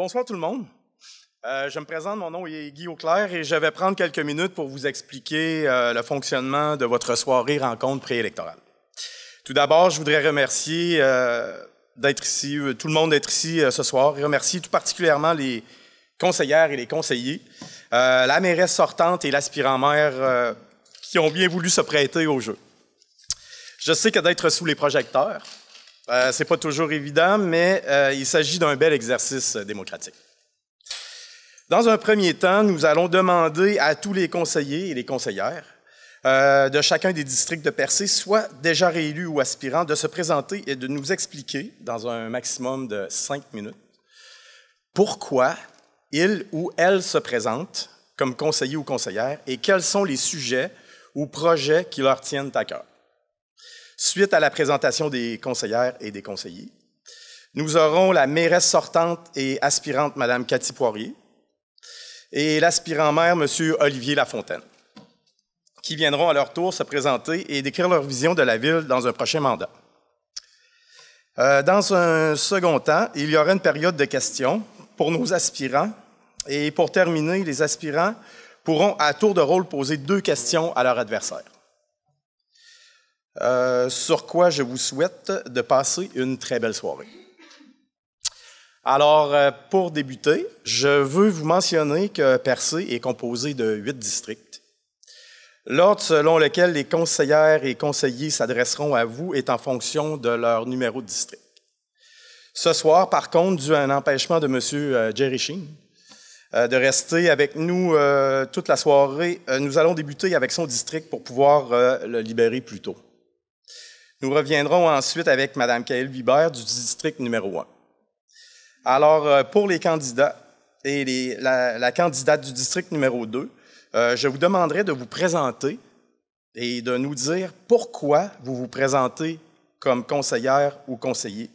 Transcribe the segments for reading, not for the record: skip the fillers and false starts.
Bonsoir tout le monde. Je me présente, mon nom est Guy Auclair et je vais prendre quelques minutes pour vous expliquer le fonctionnement de votre soirée rencontre préélectorale. Tout d'abord, je voudrais remercier d'être ici, tout le monde d'être ici ce soir et remercier tout particulièrement les conseillères et les conseillers, la mairesse sortante et l'aspirant maire qui ont bien voulu se prêter au jeu. Je sais que d'être sous les projecteurs, c'est pas toujours évident, mais il s'agit d'un bel exercice démocratique. Dans un premier temps, nous allons demander à tous les conseillers et les conseillères de chacun des districts de Percé, soit déjà réélus ou aspirants, de se présenter et de nous expliquer, dans un maximum de 5 minutes, pourquoi il ou elle se présente comme conseiller ou conseillère et quels sont les sujets ou projets qui leur tiennent à cœur. Suite à la présentation des conseillères et des conseillers, nous aurons la mairesse sortante et aspirante, Mme Cathy Poirier, et l'aspirant maire, M. Olivier Lafontaine, qui viendront à leur tour se présenter et décrire leur vision de la ville dans un prochain mandat. Dans un second temps, il y aura une période de questions pour nos aspirants. Et pour terminer, les aspirants pourront à tour de rôle poser 2 questions à leur adversaire. Sur quoi je vous souhaite de passer une très belle soirée. Alors, pour débuter, je veux vous mentionner que Percé est composé de 8 districts. L'ordre selon lequel les conseillères et conseillers s'adresseront à vous est en fonction de leur numéro de district. Ce soir, par contre, dû à un empêchement de M. Jerry Sheen, de rester avec nous toute la soirée, nous allons débuter avec son district pour pouvoir le libérer plus tôt. Nous reviendrons ensuite avec Mme Kaëlle Vibert du district numéro 1. Alors, pour les candidats et la candidate du district numéro 2, je vous demanderai de vous présenter et de nous dire pourquoi vous vous présentez comme conseillère ou conseiller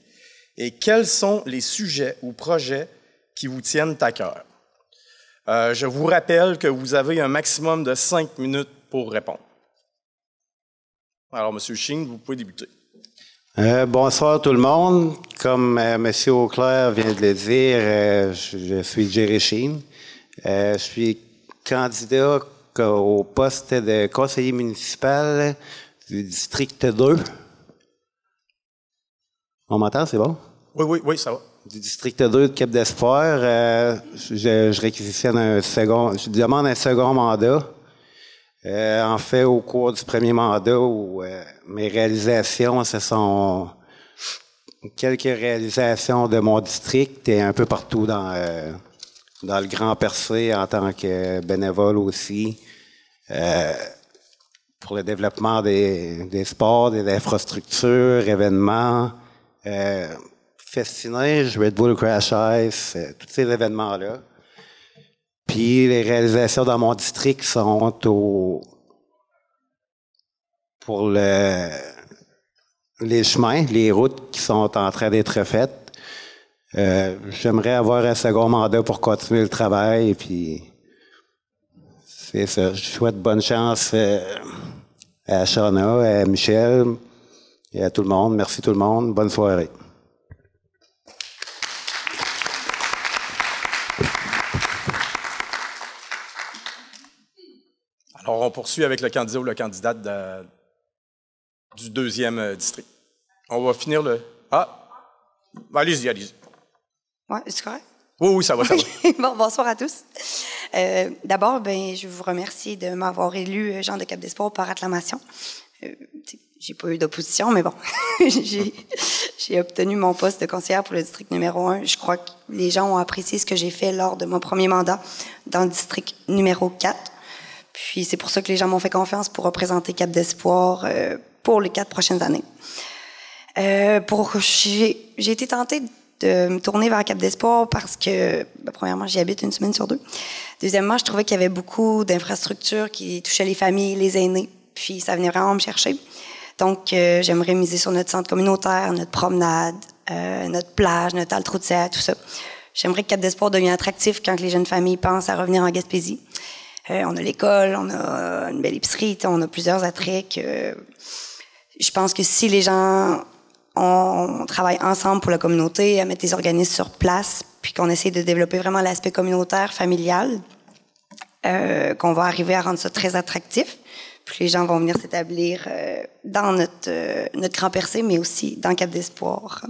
et quels sont les sujets ou projets qui vous tiennent à cœur. Je vous rappelle que vous avez un maximum de 5 minutes pour répondre. Alors, M. Sheen, vous pouvez débuter. Bonsoir tout le monde. Comme M. Auclair vient de le dire, je suis Jerry Sheen. Je suis candidat au poste de conseiller municipal du district 2. On m'entend, c'est bon? Oui, ça va. Du district 2 de Cap d'Espoir. Je réquisitionne je demande un second mandat. En fait, au cours du premier mandat, mes réalisations, ce sont quelques réalisations de mon district et un peu partout dans le Grand Percé en tant que bénévole aussi, pour le développement des sports, des infrastructures, événements, festinage, Red Bull Crash Ice, tous ces événements-là. Puis les réalisations dans mon district sont pour les chemins, les routes qui sont en train d'être faites. J'aimerais avoir un second mandat pour continuer le travail. Et puis c'est ça. Je souhaite bonne chance à Shana, à Michel et à tout le monde. Merci tout le monde. Bonne soirée. Alors, on poursuit avec le candidat ou la candidate du 2e district. On va finir le... Allez-y. Oui, c'est correct? Oui, ça va. Bon, bonsoir à tous. D'abord, je veux vous remercier de m'avoir élu Jean de Cap d'Espoir par acclamation. J'ai pas eu d'opposition, mais bon, j'ai obtenu mon poste de conseillère pour le district numéro 1. Je crois que les gens ont apprécié ce que j'ai fait lors de mon premier mandat dans le district numéro 4. Puis c'est pour ça que les gens m'ont fait confiance pour représenter Cap d'Espoir pour les 4 prochaines années. J'ai été tentée de me tourner vers Cap d'Espoir parce que, premièrement, j'y habite 1 semaine sur 2. Deuxièmement, je trouvais qu'il y avait beaucoup d'infrastructures qui touchaient les familles, les aînés, puis ça venait vraiment me chercher. Donc, j'aimerais miser sur notre centre communautaire, notre promenade, notre plage, notre halte routière, tout ça. J'aimerais que Cap d'Espoir devienne attractif quand les jeunes familles pensent à revenir en Gaspésie. On a l'école, on a une belle épicerie, on a plusieurs attraits que je pense que si les gens on travaille ensemble pour la communauté, à mettre les organismes sur place, puis qu'on essaie de développer vraiment l'aspect communautaire, familial, qu'on va arriver à rendre ça très attractif. Puis les gens vont venir s'établir dans notre Grand Percé, mais aussi dans Cap d'Espoir.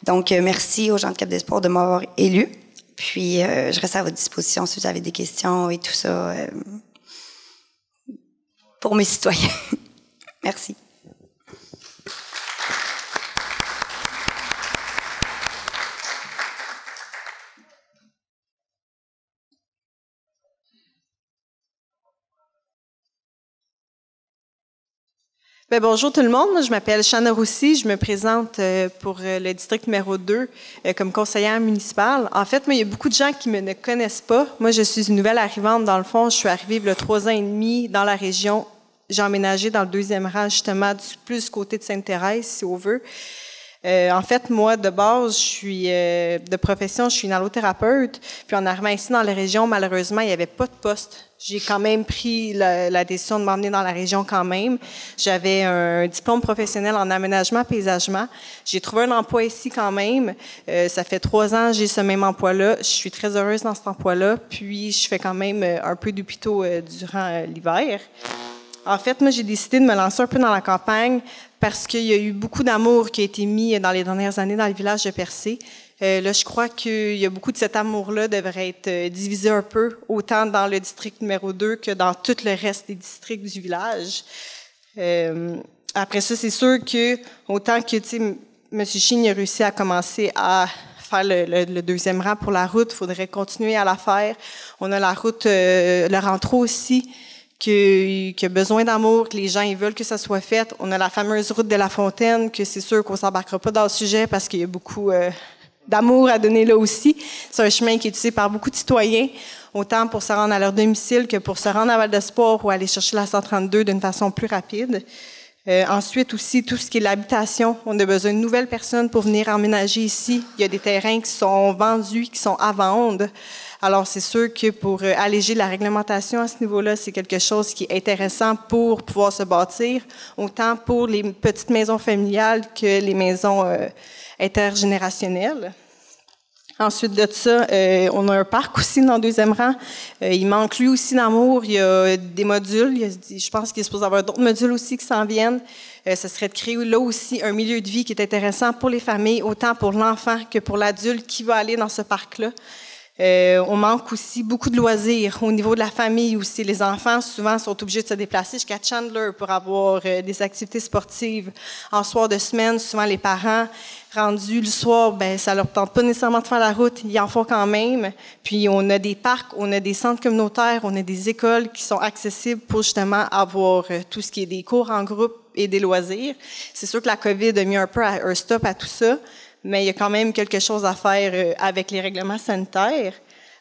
Donc, merci aux gens de Cap d'Espoir de m'avoir élu. Puis, je reste à votre disposition si vous avez des questions et tout ça pour mes citoyens. Merci. Bien, bonjour tout le monde. Moi, je m'appelle Chana Roussy. Je me présente pour le district numéro 2 comme conseillère municipale. En fait, moi, il y a beaucoup de gens qui me ne connaissent pas. Moi, je suis une nouvelle arrivante. Dans le fond, je suis arrivée il y a 3 ans et demi dans la région. J'ai emménagé dans le 2e rang, justement, plus côté de Sainte-Thérèse, si on veut. En fait, moi, de base, je suis de profession, je suis une allothérapeute. Puis en arrivant ici dans la région, malheureusement, il n'y avait pas de poste. J'ai quand même pris la décision de m'emmener dans la région quand même. J'avais un diplôme professionnel en aménagement, paysagement. J'ai trouvé un emploi ici quand même. Ça fait 3 ans que j'ai ce même emploi-là. Je suis très heureuse dans cet emploi-là. Puis, je fais quand même un peu d'hôpitaux durant l'hiver. En fait, moi, j'ai décidé de me lancer un peu dans la campagne parce qu'il y a eu beaucoup d'amour qui a été mis dans les dernières années dans le village de Percé. Là, je crois qu'il y a beaucoup de cet amour-là devrait être divisé un peu, autant dans le district numéro 2 que dans tout le reste des districts du village. Après ça, c'est sûr que autant que, tu sais, M. Chine a réussi à commencer à faire le 2e rang pour la route, il faudrait continuer à la faire. On a la route, le Rentreau aussi, qui a besoin d'amour, que les gens ils veulent que ça soit fait. On a la fameuse route de la Fontaine, que c'est sûr qu'on s'embarquera pas dans le sujet parce qu'il y a beaucoup d'amour à donner là aussi. C'est un chemin qui est utilisé par beaucoup de citoyens, autant pour se rendre à leur domicile que pour se rendre à Val d'Espoir ou aller chercher la 132 d'une façon plus rapide. Ensuite aussi, tout ce qui est l'habitation. On a besoin de nouvelles personnes pour venir emménager ici. Il y a des terrains qui sont vendus, qui sont à vendre. Alors, c'est sûr que pour alléger la réglementation à ce niveau-là, c'est quelque chose qui est intéressant pour pouvoir se bâtir, autant pour les petites maisons familiales que les maisons intergénérationnelles. Ensuite de ça, on a un parc aussi dans le 2e rang. Il manque lui aussi d'amour. Il y a des modules. Je pense qu'il est supposé y avoir d'autres modules aussi qui s'en viennent. Ce serait de créer là aussi un milieu de vie qui est intéressant pour les familles, autant pour l'enfant que pour l'adulte qui va aller dans ce parc-là. On manque aussi beaucoup de loisirs au niveau de la famille aussi. Les enfants, souvent, sont obligés de se déplacer jusqu'à Chandler pour avoir des activités sportives. En soir de semaine, souvent, les parents, rendus le soir, ben ça leur tente pas nécessairement de faire la route. Ils en font quand même. Puis, on a des parcs, on a des centres communautaires, on a des écoles qui sont accessibles pour justement avoir tout ce qui est des cours en groupe et des loisirs. C'est sûr que la COVID a mis un peu un stop à tout ça. Mais il y a quand même quelque chose à faire avec les règlements sanitaires.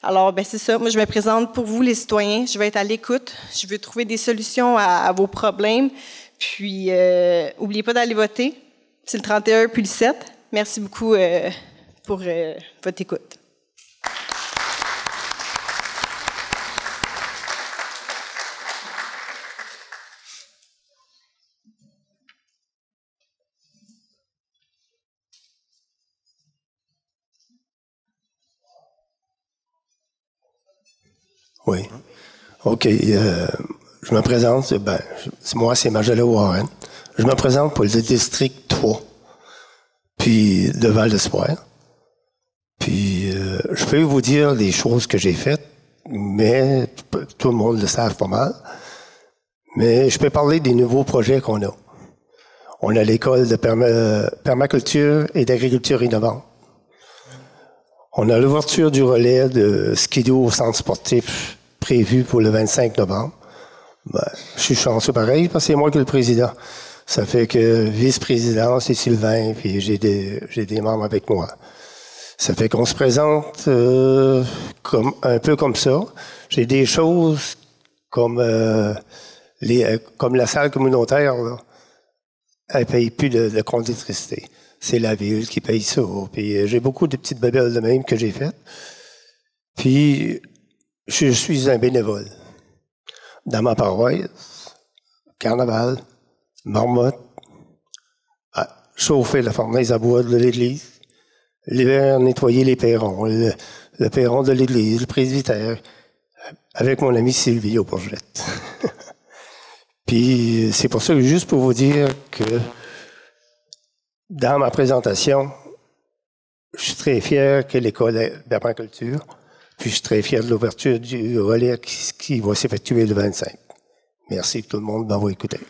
Alors, ben c'est ça. Moi, je me présente pour vous, les citoyens. Je vais être à l'écoute. Je veux trouver des solutions à vos problèmes. Puis, n'oubliez pas d'aller voter. C'est le 31 puis le 7. Merci beaucoup pour votre écoute. Oui. OK. Je me présente. Moi, c'est Marjola Warren. Je me présente pour le district 3, puis de Val d'Espoir. Puis, je peux vous dire les choses que j'ai faites, mais tout le monde le savent pas mal. Mais je peux parler des nouveaux projets qu'on a. On a l'école de permaculture et d'agriculture innovante. On a l'ouverture du relais de skido au centre sportif prévu pour le 25 novembre. Ben, je suis chanceux pareil parce que c'est moi qui est le président. Ça fait que vice-président, c'est Sylvain, puis j'ai des membres avec moi. Ça fait qu'on se présente un peu comme ça. J'ai des choses comme la salle communautaire, là. Elle paye plus de compte d'électricité. C'est la ville qui paye ça. Puis j'ai beaucoup de petites babelles de même que j'ai faites. Puis je suis un bénévole. Dans ma paroisse, carnaval, marmotte, chauffer la fournaise à bois de l'église, l'hiver, nettoyer les perrons, le perron de l'église, le presbytère, avec mon ami Sylvie aux Bourgelettes. Puis c'est pour ça que, juste pour vous dire que dans ma présentation, je suis très fier que l'école est permaculture, puis je suis très fier de l'ouverture du relais qui va s'effectuer le 25. Merci tout le monde d'avoir écouté.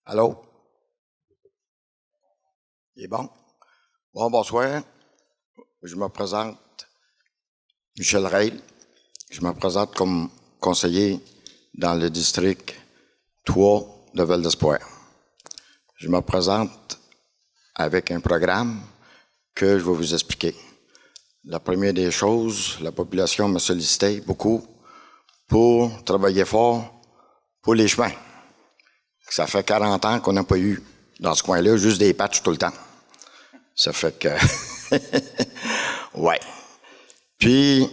Allô? Il est bon? Bon, bonsoir. Je me présente, Michel Reil. Je me présente comme conseiller dans le district 3 de Val-d'Espoir. Je me présente avec un programme que je vais vous expliquer. La première des choses, la population me sollicitait beaucoup pour travailler fort pour les chemins. Ça fait 40 ans qu'on n'a pas eu dans ce coin-là juste des patchs tout le temps. Ça fait que... ouais. Puis,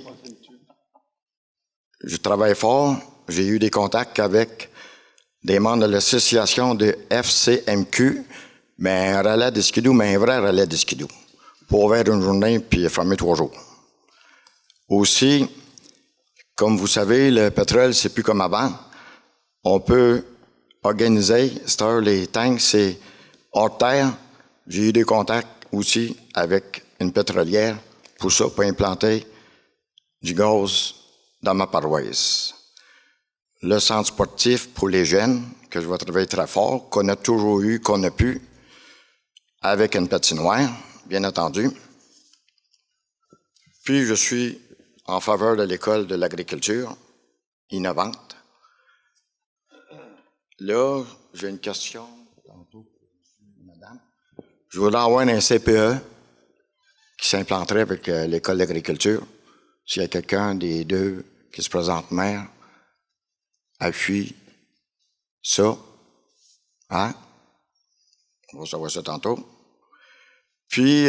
je travaille fort. J'ai eu des contacts avec des membres de l'association de FCMQ, mais un relais de skidoo, mais un vrai relais de skidoo. Pour ouvrir une journée puis fermer 3 jours. Aussi, comme vous savez, le pétrole, c'est plus comme avant. On peut organiser, les tanks, c'est hors terre. J'ai eu des contacts aussi avec une pétrolière pour ça, pour implanter du gaz dans ma paroisse. Le centre sportif pour les jeunes, que je vais travailler très fort, qu'on a toujours eu, qu'on a pu, avec une patinoire, bien entendu. Puis je suis en faveur de l'école de l'agriculture innovante. Là, j'ai une question. Madame. Je voudrais avoir un CPE qui s'implanterait avec l'école d'agriculture. S'il y a quelqu'un des deux qui se présente maire, appuie ça. Hein? On va savoir ça tantôt. Puis,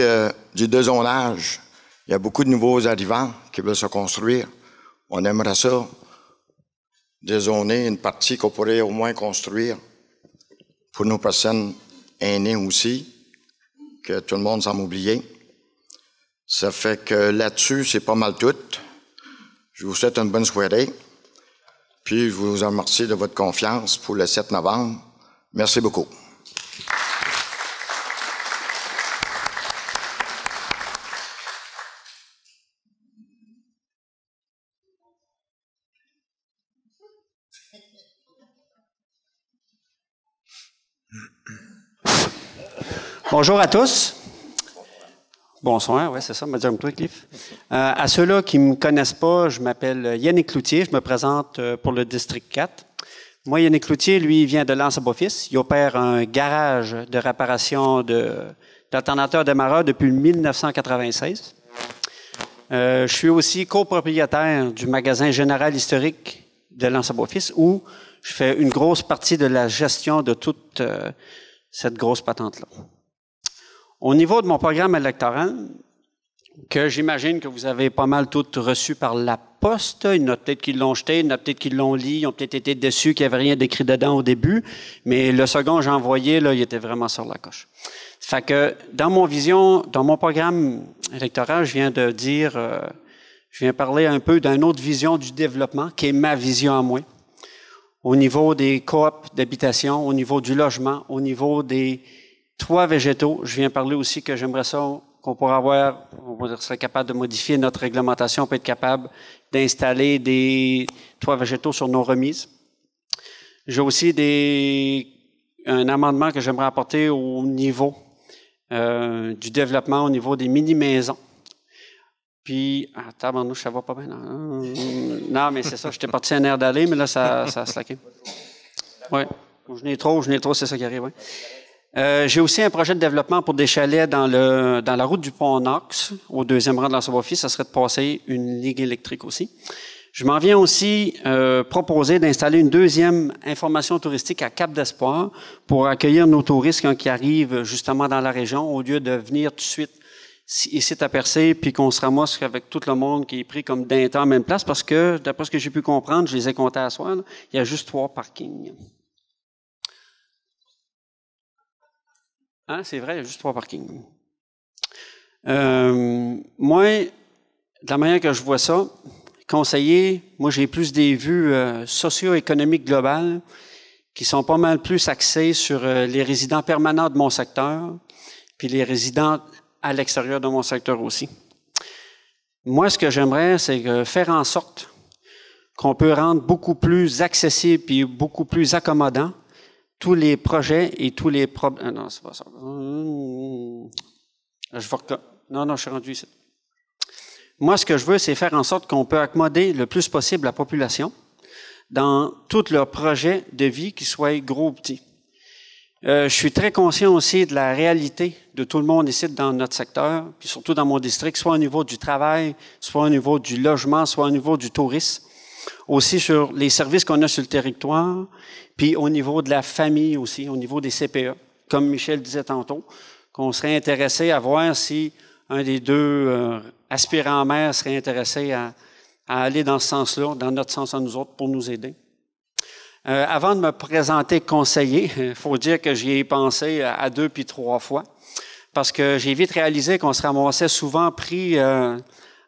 du dézonage. Il y a beaucoup de nouveaux arrivants qui veulent se construire. On aimerait ça, dézoner une partie qu'on pourrait au moins construire pour nos personnes aînées aussi, que tout le monde semble oublier. Ça fait que là-dessus, c'est pas mal tout. Je vous souhaite une bonne soirée. Puis, je vous remercie de votre confiance pour le 7 novembre. Merci beaucoup. Bonjour à tous. Bonsoir, oui, c'est ça, Madame Cliff. À ceux-là qui ne me connaissent pas, je m'appelle Yannick Cloutier, je me présente pour le district 4. Moi, Yannick Cloutier, lui, il vient de l'Anse-à-Bois-Fils. Il opère un garage de réparation d'alternateurs démarreurs depuis 1996. Je suis aussi copropriétaire du magasin général historique de l'Anse-à-Bois-Fils où je fais une grosse partie de la gestion de toute cette grosse patente-là. Au niveau de mon programme électoral, que j'imagine que vous avez pas mal tout reçu par la poste, il y en a peut-être qui l'ont jeté, il y en a peut-être qui l'ont lu, ils ont peut-être été déçus qu'il n'y avait rien d'écrit dedans au début, mais le second que j'ai envoyé, là, il était vraiment sur la coche. Fait que dans mon programme électoral, je viens parler un peu d'une autre vision du développement, qui est ma vision à moi. Au niveau des coops d'habitation, au niveau du logement, au niveau des toits végétaux, je viens parler aussi que j'aimerais ça qu'on pourrait serait capable de modifier notre réglementation pour être capable d'installer des toits végétaux sur nos remises. J'ai aussi un amendement que j'aimerais apporter au niveau du développement, au niveau des mini-maisons. Puis, tabarnouche, ça va pas bien. Non, mais c'est ça, j'étais parti un air d'aller, mais là, ça a slacké. Oui, je n'ai trop, c'est ça qui arrive, oui. J'ai aussi un projet de développement pour des chalets dans la route du Pont-Knox, au 2e rang de l'Anse-à-Bois-Fils. Ça serait de passer une ligue électrique aussi. Je m'en viens aussi proposer d'installer une 2e information touristique à Cap-d'Espoir pour accueillir nos touristes qui arrivent justement dans la région, au lieu de venir tout de suite ici à Percé, puis qu'on se ramasse avec tout le monde qui est pris comme d'un temps en même place, parce que, d'après ce que j'ai pu comprendre, je les ai comptés à soir, là, il y a juste 3 parkings. Hein, c'est vrai, il y a juste 3 parkings. Moi, de la manière que je vois ça, conseiller, moi j'ai plus des vues socio-économiques globales qui sont pas mal plus axées sur les résidents permanents de mon secteur, puis les résidents à l'extérieur de mon secteur aussi. Moi, ce que j'aimerais, c'est faire en sorte qu'on peut rendre beaucoup plus accessible et beaucoup plus accommodant tous les projets et tous les problèmes. Non, c'est pas ça. Non, je suis rendu ici. Moi, ce que je veux, c'est faire en sorte qu'on peut accommoder le plus possible la population dans tous leurs projets de vie, qu'ils soient gros ou petits. Je suis très conscient aussi de la réalité de tout le monde ici dans notre secteur, puis surtout dans mon district, soit au niveau du travail, soit au niveau du logement, soit au niveau du tourisme, aussi sur les services qu'on a sur le territoire, puis au niveau de la famille aussi, au niveau des CPE. Comme Michel disait tantôt, qu'on serait intéressé à voir si un des deux aspirants maires serait intéressé à aller dans ce sens-là, dans notre sens à nous autres, pour nous aider. Avant de me présenter conseiller, il faut dire que j'y ai pensé à 2 puis 3 fois, parce que j'ai vite réalisé qu'on se ramassait souvent pris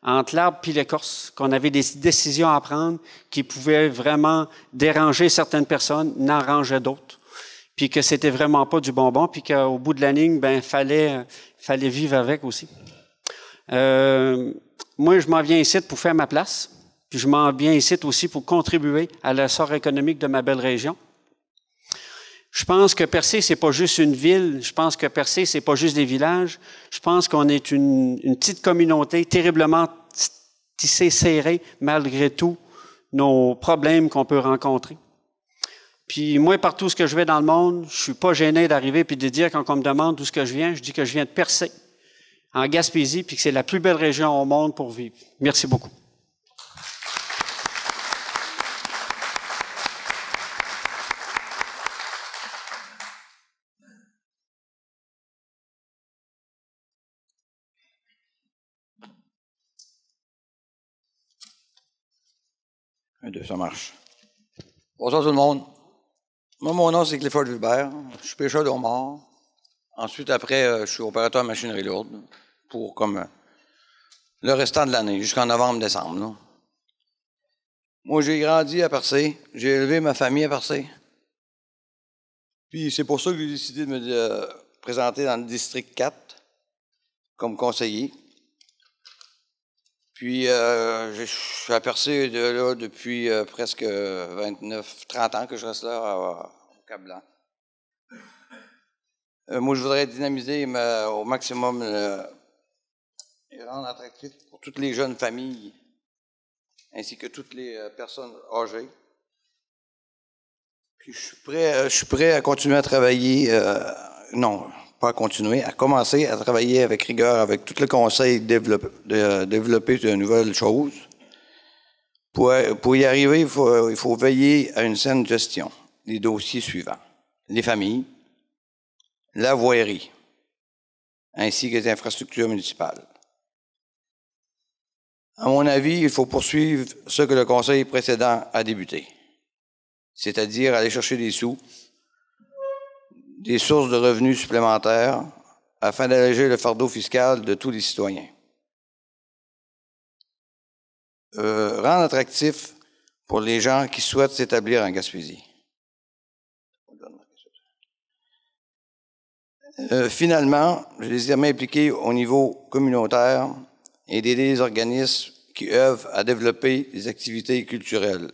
entre l'arbre puis l'écorce, qu'on avait des décisions à prendre qui pouvaient vraiment déranger certaines personnes, n'arranger d'autres, puis que c'était vraiment pas du bonbon, puis qu'au bout de la ligne, fallait vivre avec aussi. Moi, je m'en viens ici pour faire ma place. Puis je m'en viens ici aussi pour contribuer à l'essor économique de ma belle région. Je pense que Percé, c'est pas juste une ville. Je pense que Percé, c'est pas juste des villages. Je pense qu'on est une petite communauté terriblement tissée, serrée, malgré tout nos problèmes qu'on peut rencontrer. Puis moi, partout où je vais dans le monde, je suis pas gêné d'arriver puis de dire, quand on me demande d'où je viens, je dis que je viens de Percé, en Gaspésie, puis que c'est la plus belle région au monde pour vivre. Merci beaucoup. Un, deux, ça marche. Bonsoir tout le monde. Moi, mon nom, c'est Clifford Hubert. Je suis pêcheur de homard. Ensuite, après, je suis opérateur machinerie lourde pour comme le restant de l'année, jusqu'en novembre-décembre. Là. Moi, j'ai grandi à Percé. J'ai élevé ma famille à Percé. Puis c'est pour ça que j'ai décidé de me présenter dans le district 4 comme conseiller. Puis, je suis à Percé de là depuis presque 29-30 ans que je reste là au Cap-Blanc. Moi, je voudrais dynamiser au maximum et rendre attractif pour toutes les jeunes familles ainsi que toutes les personnes âgées. Puis, je suis prêt à continuer à travailler, non, pas à continuer, à commencer à travailler avec rigueur avec tout le conseil de développer de nouvelles choses. Pour y arriver, il faut veiller à une saine gestion des dossiers suivants. Les familles, la voirie, ainsi que les infrastructures municipales. À mon avis, il faut poursuivre ce que le conseil précédent a débuté, c'est-à-dire aller chercher des sous, des sources de revenus supplémentaires afin d'alléger le fardeau fiscal de tous les citoyens. Rendre attractif pour les gens qui souhaitent s'établir en Gaspésie. Finalement, je les ai impliqués au niveau communautaire et d'aider les organismes qui œuvrent à développer des activités culturelles,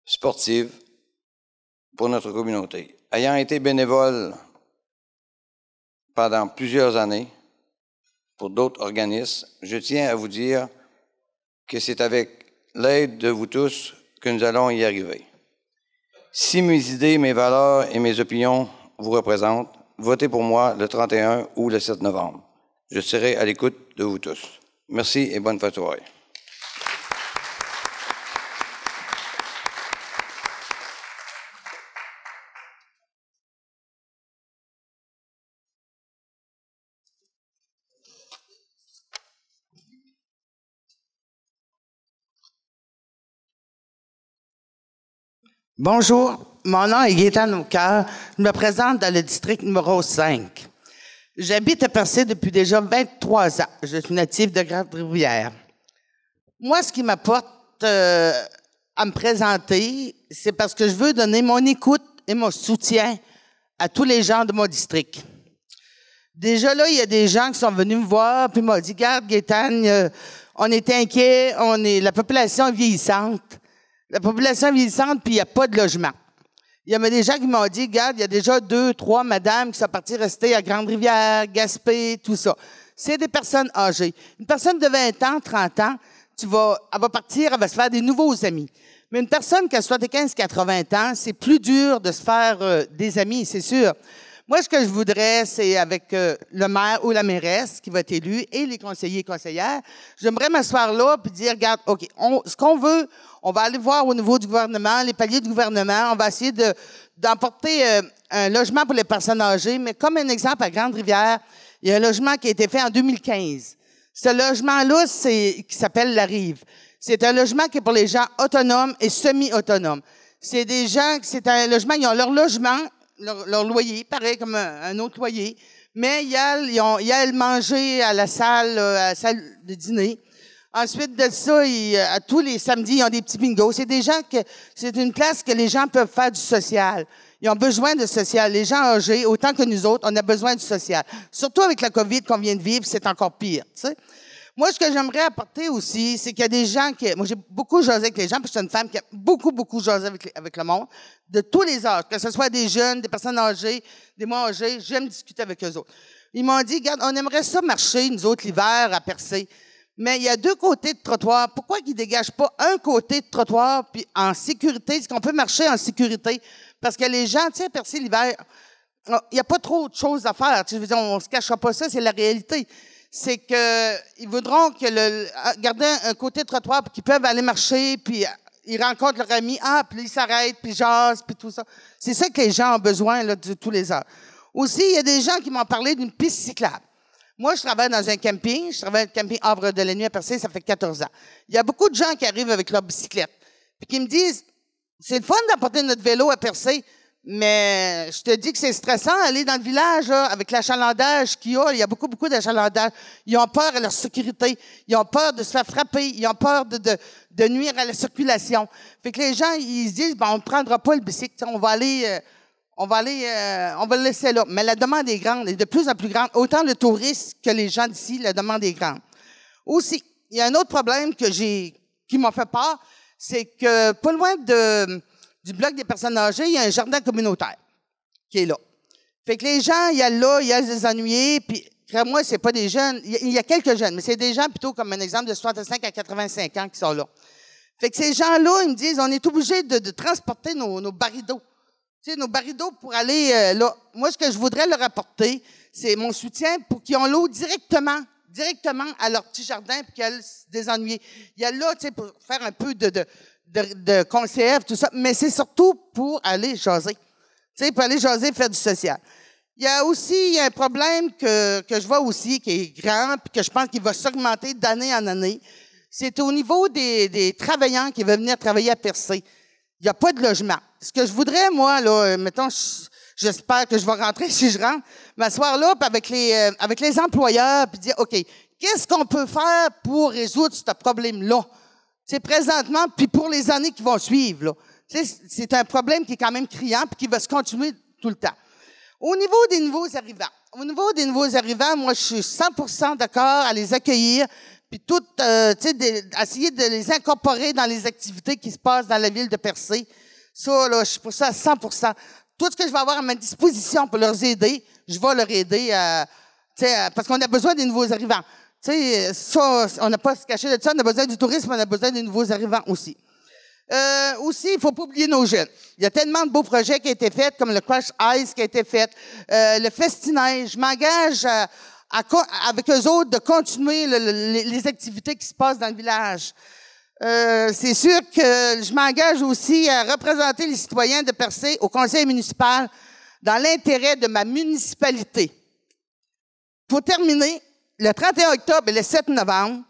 sportives pour notre communauté. Ayant été bénévole pendant plusieurs années pour d'autres organismes, je tiens à vous dire que c'est avec l'aide de vous tous que nous allons y arriver. Si mes idées, mes valeurs et mes opinions vous représentent, votez pour moi le 31 ou le 7 novembre. Je serai à l'écoute de vous tous. Merci et bonne fin de soirée. Bonjour, mon nom est Gaétane Aucoeur. Je me présente dans le district numéro 5. J'habite à Percé depuis déjà 23 ans. Je suis natif de Grande-Rivière. Moi, ce qui m'apporte à me présenter, c'est parce que je veux donner mon écoute et mon soutien à tous les gens de mon district. Déjà là, il y a des gens qui sont venus me voir puis m'ont dit, regarde, Gaétane, on est inquiets, la population est vieillissante. La population est vieillissante, puis il n'y a pas de logement. Il y a des gens qui m'ont dit, regarde, il y a déjà 2, 3 madames qui sont parties rester à Grande-Rivière, Gaspé, tout ça. C'est des personnes âgées. Une personne de 20 ans, 30 ans, elle va partir, elle va se faire des nouveaux amis. Mais une personne qui a 75, 80 ans, c'est plus dur de se faire des amis, c'est sûr. Moi, ce que je voudrais, c'est avec le maire ou la mairesse qui va être élu et les conseillers et conseillères, j'aimerais m'asseoir là puis dire, regarde, OK, ce qu'on veut, on va aller voir au niveau du gouvernement, les paliers du gouvernement, on va essayer d'emporter un logement pour les personnes âgées, mais comme un exemple, à Grande-Rivière, il y a un logement qui a été fait en 2015. Ce logement-là, qui s'appelle La Rive. C'est un logement qui est pour les gens autonomes et semi-autonomes. C'est un logement, ils ont leur logement, leur loyer, pareil comme un autre loyer, mais il y a le manger à la salle de dîner. Ensuite de ça, à tous les samedis, ils ont des petits bingos. C'est une place que les gens peuvent faire du social. Ils ont besoin de social. Les gens âgés, autant que nous autres, on a besoin du social. Surtout avec la COVID qu'on vient de vivre, c'est encore pire, tu sais. Moi, ce que j'aimerais apporter aussi, c'est qu'il y a des gens moi, j'ai beaucoup jasé avec les gens, puis je suis une femme qui a beaucoup jasé avec le monde, de tous les âges, que ce soit des jeunes, des personnes âgées, des moins âgés, j'aime discuter avec eux autres. Ils m'ont dit, regarde, on aimerait ça marcher, nous autres, l'hiver, à Percé, mais il y a 2 côtés de trottoir. Pourquoi qu'ils dégagent pas un côté de trottoir, puis en sécurité, est-ce qu'on peut marcher en sécurité? Parce que les gens, tu sais, à Percé, l'hiver, il n'y a pas trop de choses à faire. Tu sais, je veux dire, on se cachera pas ça, c'est la réalité. C'est qu'ils voudront garder un côté de trottoir pour qu'ils peuvent aller marcher, puis ils rencontrent leur ami, puis ils s'arrêtent, puis ils jasent, puis tout ça. C'est ça que les gens ont besoin là, de tous les heures. Aussi, il y a des gens qui m'ont parlé d'une piste cyclable. Moi, je travaille dans un camping. Je travaille dans le camping Havre de la Nuit à Percé, ça fait 14 ans. Il y a beaucoup de gens qui arrivent avec leur bicyclette, puis qui me disent, c'est le fun d'apporter notre vélo à Percé, mais je te dis que c'est stressant aller dans le village là, avec l'achalandage qu'il y a. Il y a beaucoup d'achalandage. Ils ont peur à leur sécurité. Ils ont peur de se faire frapper. Ils ont peur de nuire à la circulation. Fait que les gens, ils se disent, on ne prendra pas le bicycle. On va le laisser là. Mais la demande est grande, et de plus en plus grande. Autant le touriste que les gens d'ici, la demande est grande. Aussi, il y a un autre problème qui m'a fait peur, c'est que pas loin du bloc des personnes âgées, il y a un jardin communautaire qui est là. Fait que les gens, il y a des ennuyés, puis moi, c'est pas des jeunes, il y a quelques jeunes, mais c'est des gens plutôt comme un exemple de 65 à 85 ans qui sont là. Fait que ces gens-là, ils me disent, on est obligé de transporter nos barridos. Tu sais, nos barridos pour aller là. Moi, ce que je voudrais leur apporter, c'est mon soutien pour qu'ils ont l'eau directement à leur petit jardin puis qu'ils aillent se désennuyer. Il y a là, tu sais, pour faire un peu de conserve, tout ça, mais c'est surtout pour aller jaser. Tu sais, pour aller jaser, faire du social. Il y a aussi un problème que je vois aussi, qui est grand, puis que je pense qu'il va s'augmenter d'année en année. C'est au niveau des travailleurs qui veulent venir travailler à Percé. Il n'y a pas de logement. Ce que je voudrais, moi, là, mettons, j'espère que je vais rentrer si je rentre, m'asseoir là, puis avec les employeurs, puis dire, OK, qu'est-ce qu'on peut faire pour résoudre ce problème-là? C'est présentement, puis pour les années qui vont suivre, là. C'est un problème qui est quand même criant, puis qui va se continuer tout le temps. Au niveau des nouveaux arrivants, moi, je suis 100% d'accord à les accueillir, puis essayer de les incorporer dans les activités qui se passent dans la ville de Percé. Ça, là, je suis pour ça à 100%. Tout ce que je vais avoir à ma disposition pour leur aider, je vais leur aider parce qu'on a besoin des nouveaux arrivants. Tu sais, ça, on n'a pas à se cacher de ça. On a besoin du tourisme, on a besoin des nouveaux arrivants aussi. Aussi, il ne faut pas oublier nos jeunes. Il y a tellement de beaux projets qui ont été faits, comme le Crush Ice qui a été fait, le Festineige. Je m'engage avec eux autres de continuer les activités qui se passent dans le village. C'est sûr que je m'engage aussi à représenter les citoyens de Percé au conseil municipal dans l'intérêt de ma municipalité. Pour terminer, le 31 octobre et le 7 novembre,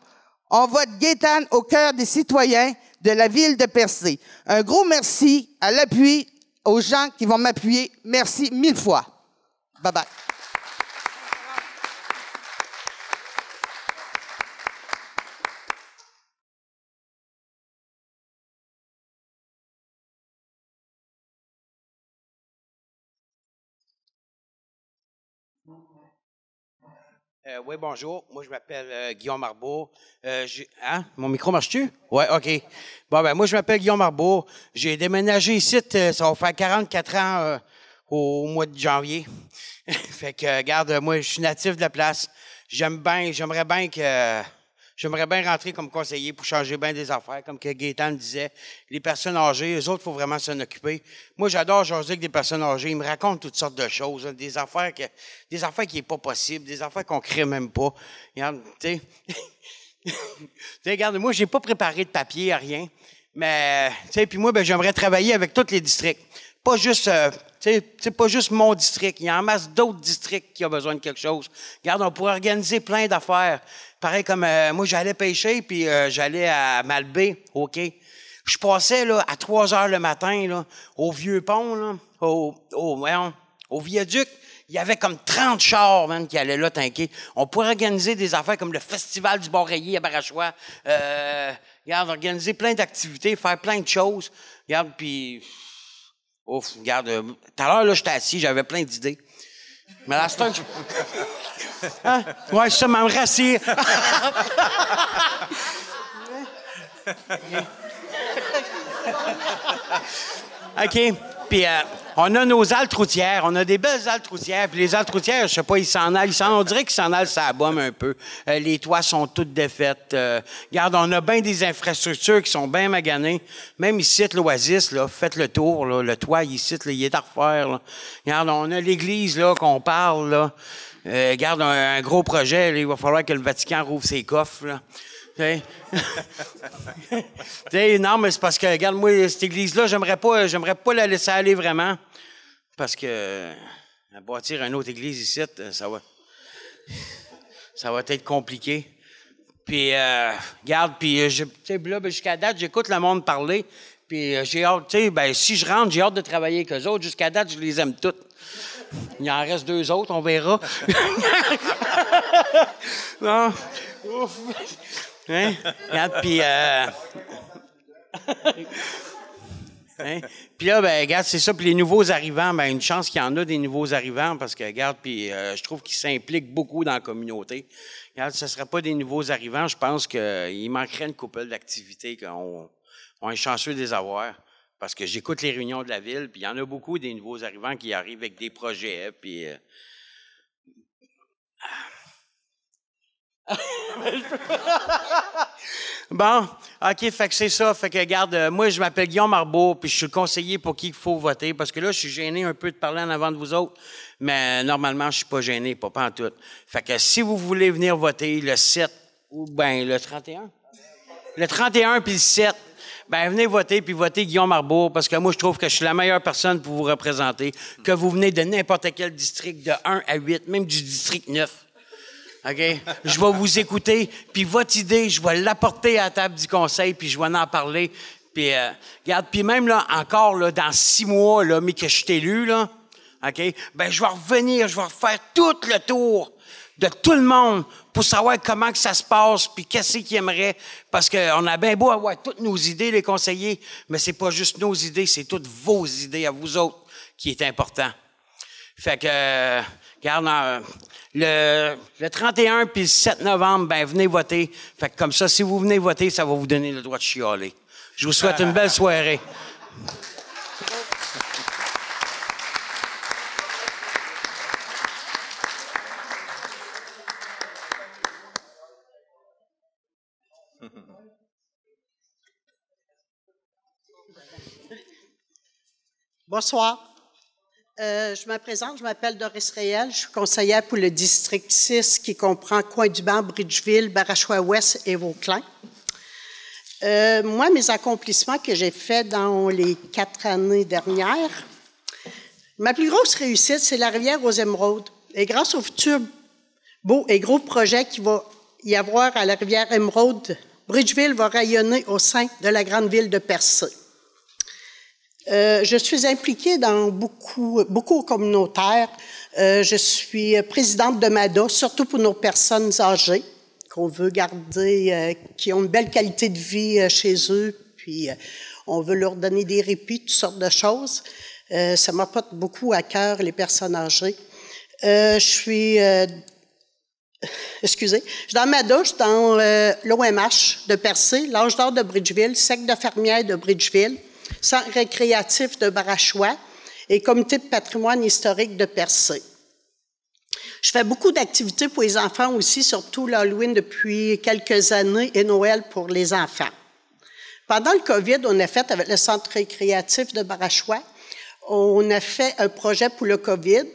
on vote Gaétane au cœur des citoyens de la ville de Percé. Un gros merci à l'appui, aux gens qui vont m'appuyer. Merci 1000 fois. Bye-bye. Oui, bonjour. Moi, je m'appelle Guillaume Marbeau. Mon micro marche-tu? Oui, OK. Bon, ben moi, je m'appelle Guillaume Marbeau. J'ai déménagé ici, ça va faire 44 ans au mois de janvier. Fait que, regarde, moi, je suis natif de la place. J'aimerais bien rentrer comme conseiller pour changer bien des affaires. Comme que Gaétan disait, les personnes âgées, eux autres, il faut vraiment s'en occuper. Moi, j'adore jaser avec des personnes âgées. Ils me racontent toutes sortes de choses, hein, des affaires qui n'est pas possible, des affaires qu'on ne crée même pas. Regarde, tu sais, regarde, moi, je n'ai pas préparé de papier à rien. Mais, tu sais, puis moi, ben, j'aimerais travailler avec tous les districts. Pas juste, pas juste mon district. Il y a en masse d'autres districts qui ont besoin de quelque chose. Regarde, on pourrait organiser plein d'affaires. Pareil comme moi, j'allais pêcher, puis j'allais à Malbaie, OK? Je passais là, à 3 heures le matin là, au vieux pont, là, au viaduc. Il y avait comme 30 chars man, qui allaient là tanker. On pourrait organiser des affaires comme le Festival du Bon-Rayé à Barachois. Regarde, organiser plein d'activités, faire plein de choses. Regarde, puis... Ouf, regarde, tout à l'heure, là, j'étais assis, j'avais plein d'idées. Mais là, c'est un... Hein? Ouais, ça m'a rassis. OK. Puis, on a nos haltes routières. On a des belles haltes routières. Puis les haltes routières, je sais pas, ils s'en allent. On dirait qu'ils s'en allent, ça abomme un peu. Les toits sont toutes défaites. Regarde, on a bien des infrastructures qui sont bien maganées. Même ici, l'Oasis, là, faites le tour. Là, le toit, ici, là, il est à refaire. Là. Regarde, on a l'église là qu'on parle. Là. Regarde, un gros projet. Là, il va falloir que le Vatican rouvre ses coffres. Là. Non, mais c'est parce que, regarde, moi, cette église-là, j'aimerais pas la laisser aller vraiment. Parce que bâtir une autre église ici, ça va être compliqué. Puis, regarde, puis, là, jusqu'à date, j'écoute le monde parler. Puis, j'ai hâte, si je rentre, j'ai hâte de travailler avec eux autres. Jusqu'à date, je les aime toutes. Il en reste 2 autres, on verra. Non. Ouf. Hein? Regarde, puis... Hein? Puis là, ben, regarde, c'est ça. Puis les nouveaux arrivants, ben, une chance qu'il y en a des nouveaux arrivants parce que, regarde, puis je trouve qu'ils s'impliquent beaucoup dans la communauté. Regarde, ce ne serait pas des nouveaux arrivants. Je pense qu'il manquerait une couple d'activités qu'on est chanceux de les avoir. Parce que j'écoute les réunions de la ville, puis il y en a beaucoup des nouveaux arrivants qui arrivent avec des projets, puis... Bon, OK, fait que c'est ça. Fait que, regarde, moi, je m'appelle Guillaume Marbeau, puis je suis le conseiller pour qui il faut voter, parce que là, je suis gêné un peu de parler en avant de vous autres, mais normalement, je suis pas gêné, pas en tout. Fait que si vous voulez venir voter le 7 ou bien le 31, le 31 puis le 7, ben venez voter, puis votez Guillaume Marbeau, parce que moi, je trouve que je suis la meilleure personne pour vous représenter, que vous venez de n'importe quel district, de 1 à 8, même du district 9. OK? Je vais vous écouter, puis votre idée, je vais l'apporter à la table du conseil, puis je vais en parler. Puis, regarde, puis même là, encore, là, dans 6 mois, là, mais que je suis élu, là, OK? Ben, je vais revenir, je vais refaire tout le tour de tout le monde pour savoir comment que ça se passe, puis qu'est-ce qu'ils aimeraient. Parce qu'on a bien beau avoir toutes nos idées, les conseillers, mais c'est pas juste nos idées, c'est toutes vos idées à vous autres qui est important. Fait que, regarde, le 31 puis le 7 novembre, ben venez voter. Fait que comme ça, si vous venez voter, ça va vous donner le droit de chialer. Je vous souhaite une belle soirée. Bonsoir. Je me présente, je m'appelle Doris Réel, je suis conseillère pour le district 6 qui comprend Coin-du-Banc, Bridgeville, Barachois-Ouest et Vauclin. Moi, mes accomplissements que j'ai faits dans les 4 années dernières, ma plus grosse réussite, c'est la rivière aux Émeraudes. Et grâce au futur beau et gros projet qu'il va y avoir à la rivière Émeraude Bridgeville va rayonner au sein de la grande ville de Percé. Je suis impliquée dans beaucoup communautaires. Je suis présidente de MADA, surtout pour nos personnes âgées qu'on veut garder, qui ont une belle qualité de vie chez eux, puis on veut leur donner des répits, toutes sortes de choses. Ça m'apporte beaucoup à cœur, les personnes âgées. Je suis dans MADA, je suis dans l'OMH de Percé, l'Âge d'or de Bridgeville, Cercle de fermières de Bridgeville, Centre récréatif de Barachois et Comité de patrimoine historique de Percé. Je fais beaucoup d'activités pour les enfants aussi, surtout l'Halloween depuis quelques années et Noël pour les enfants. Pendant le COVID, on a fait avec le Centre récréatif de Barachois, on a fait un projet pour le COVID.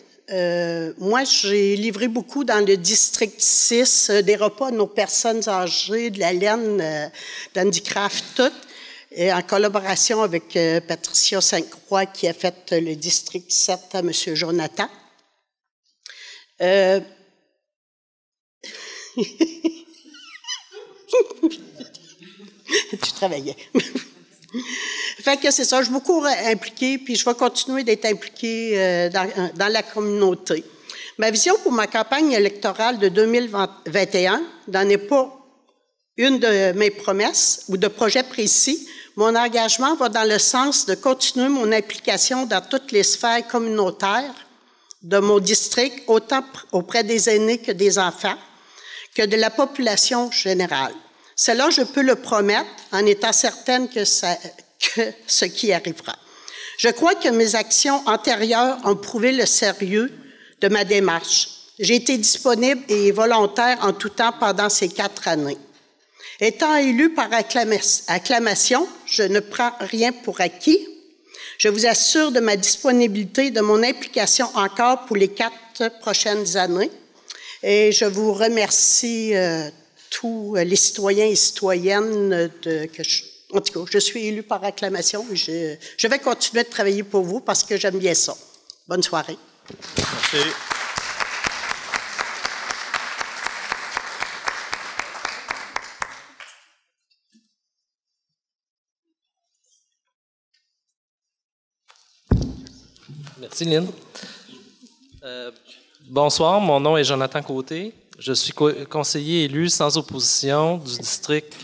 Moi, j'ai livré beaucoup dans le district 6, des repas à nos personnes âgées, de la laine, d'handicraft, tout, et en collaboration avec Patricia Sainte-Croix qui a fait le district 7 à M. Jonathan. Tu travaillais. Fait que c'est ça, je suis beaucoup impliquée, puis je vais continuer d'être impliquée dans la communauté. Ma vision pour ma campagne électorale de 2021 n'en est pas une de mes promesses ou de projets précis. Mon engagement va dans le sens de continuer mon implication dans toutes les sphères communautaires de mon district, autant auprès des aînés que des enfants, que de la population générale. Cela, je peux le promettre en étant certaine que ce qui arrivera. Je crois que mes actions antérieures ont prouvé le sérieux de ma démarche. J'ai été disponible et volontaire en tout temps pendant ces 4 années. Étant élue par acclamation, je ne prends rien pour acquis. Je vous assure de ma disponibilité et de mon implication encore pour les 4 prochaines années. Et je vous remercie tous les citoyens et citoyennes en tout cas, je suis élue par acclamation et je vais continuer de travailler pour vous parce que j'aime bien ça. Bonne soirée. Merci. Merci, Lynn. Bonsoir, mon nom est Jonathan Côté. Je suis conseiller élu sans opposition du district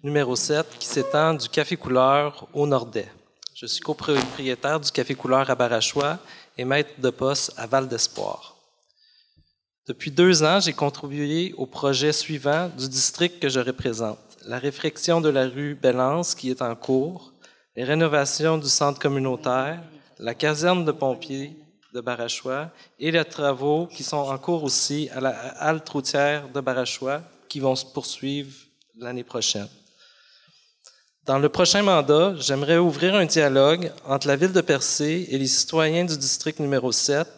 numéro 7 qui s'étend du Café Couleur au Nordais. Je suis copropriétaire du Café Couleur à Barachois et maître de poste à Val d'Espoir. Depuis 2 ans, j'ai contribué au projet suivant du district que je représente. La réfection de la rue Bellance qui est en cours, les rénovations du centre communautaire, la caserne de pompiers de Barachois et les travaux qui sont en cours aussi à la halte routière de Barachois qui vont se poursuivre l'année prochaine. Dans le prochain mandat, j'aimerais ouvrir un dialogue entre la ville de Percé et les citoyens du district numéro 7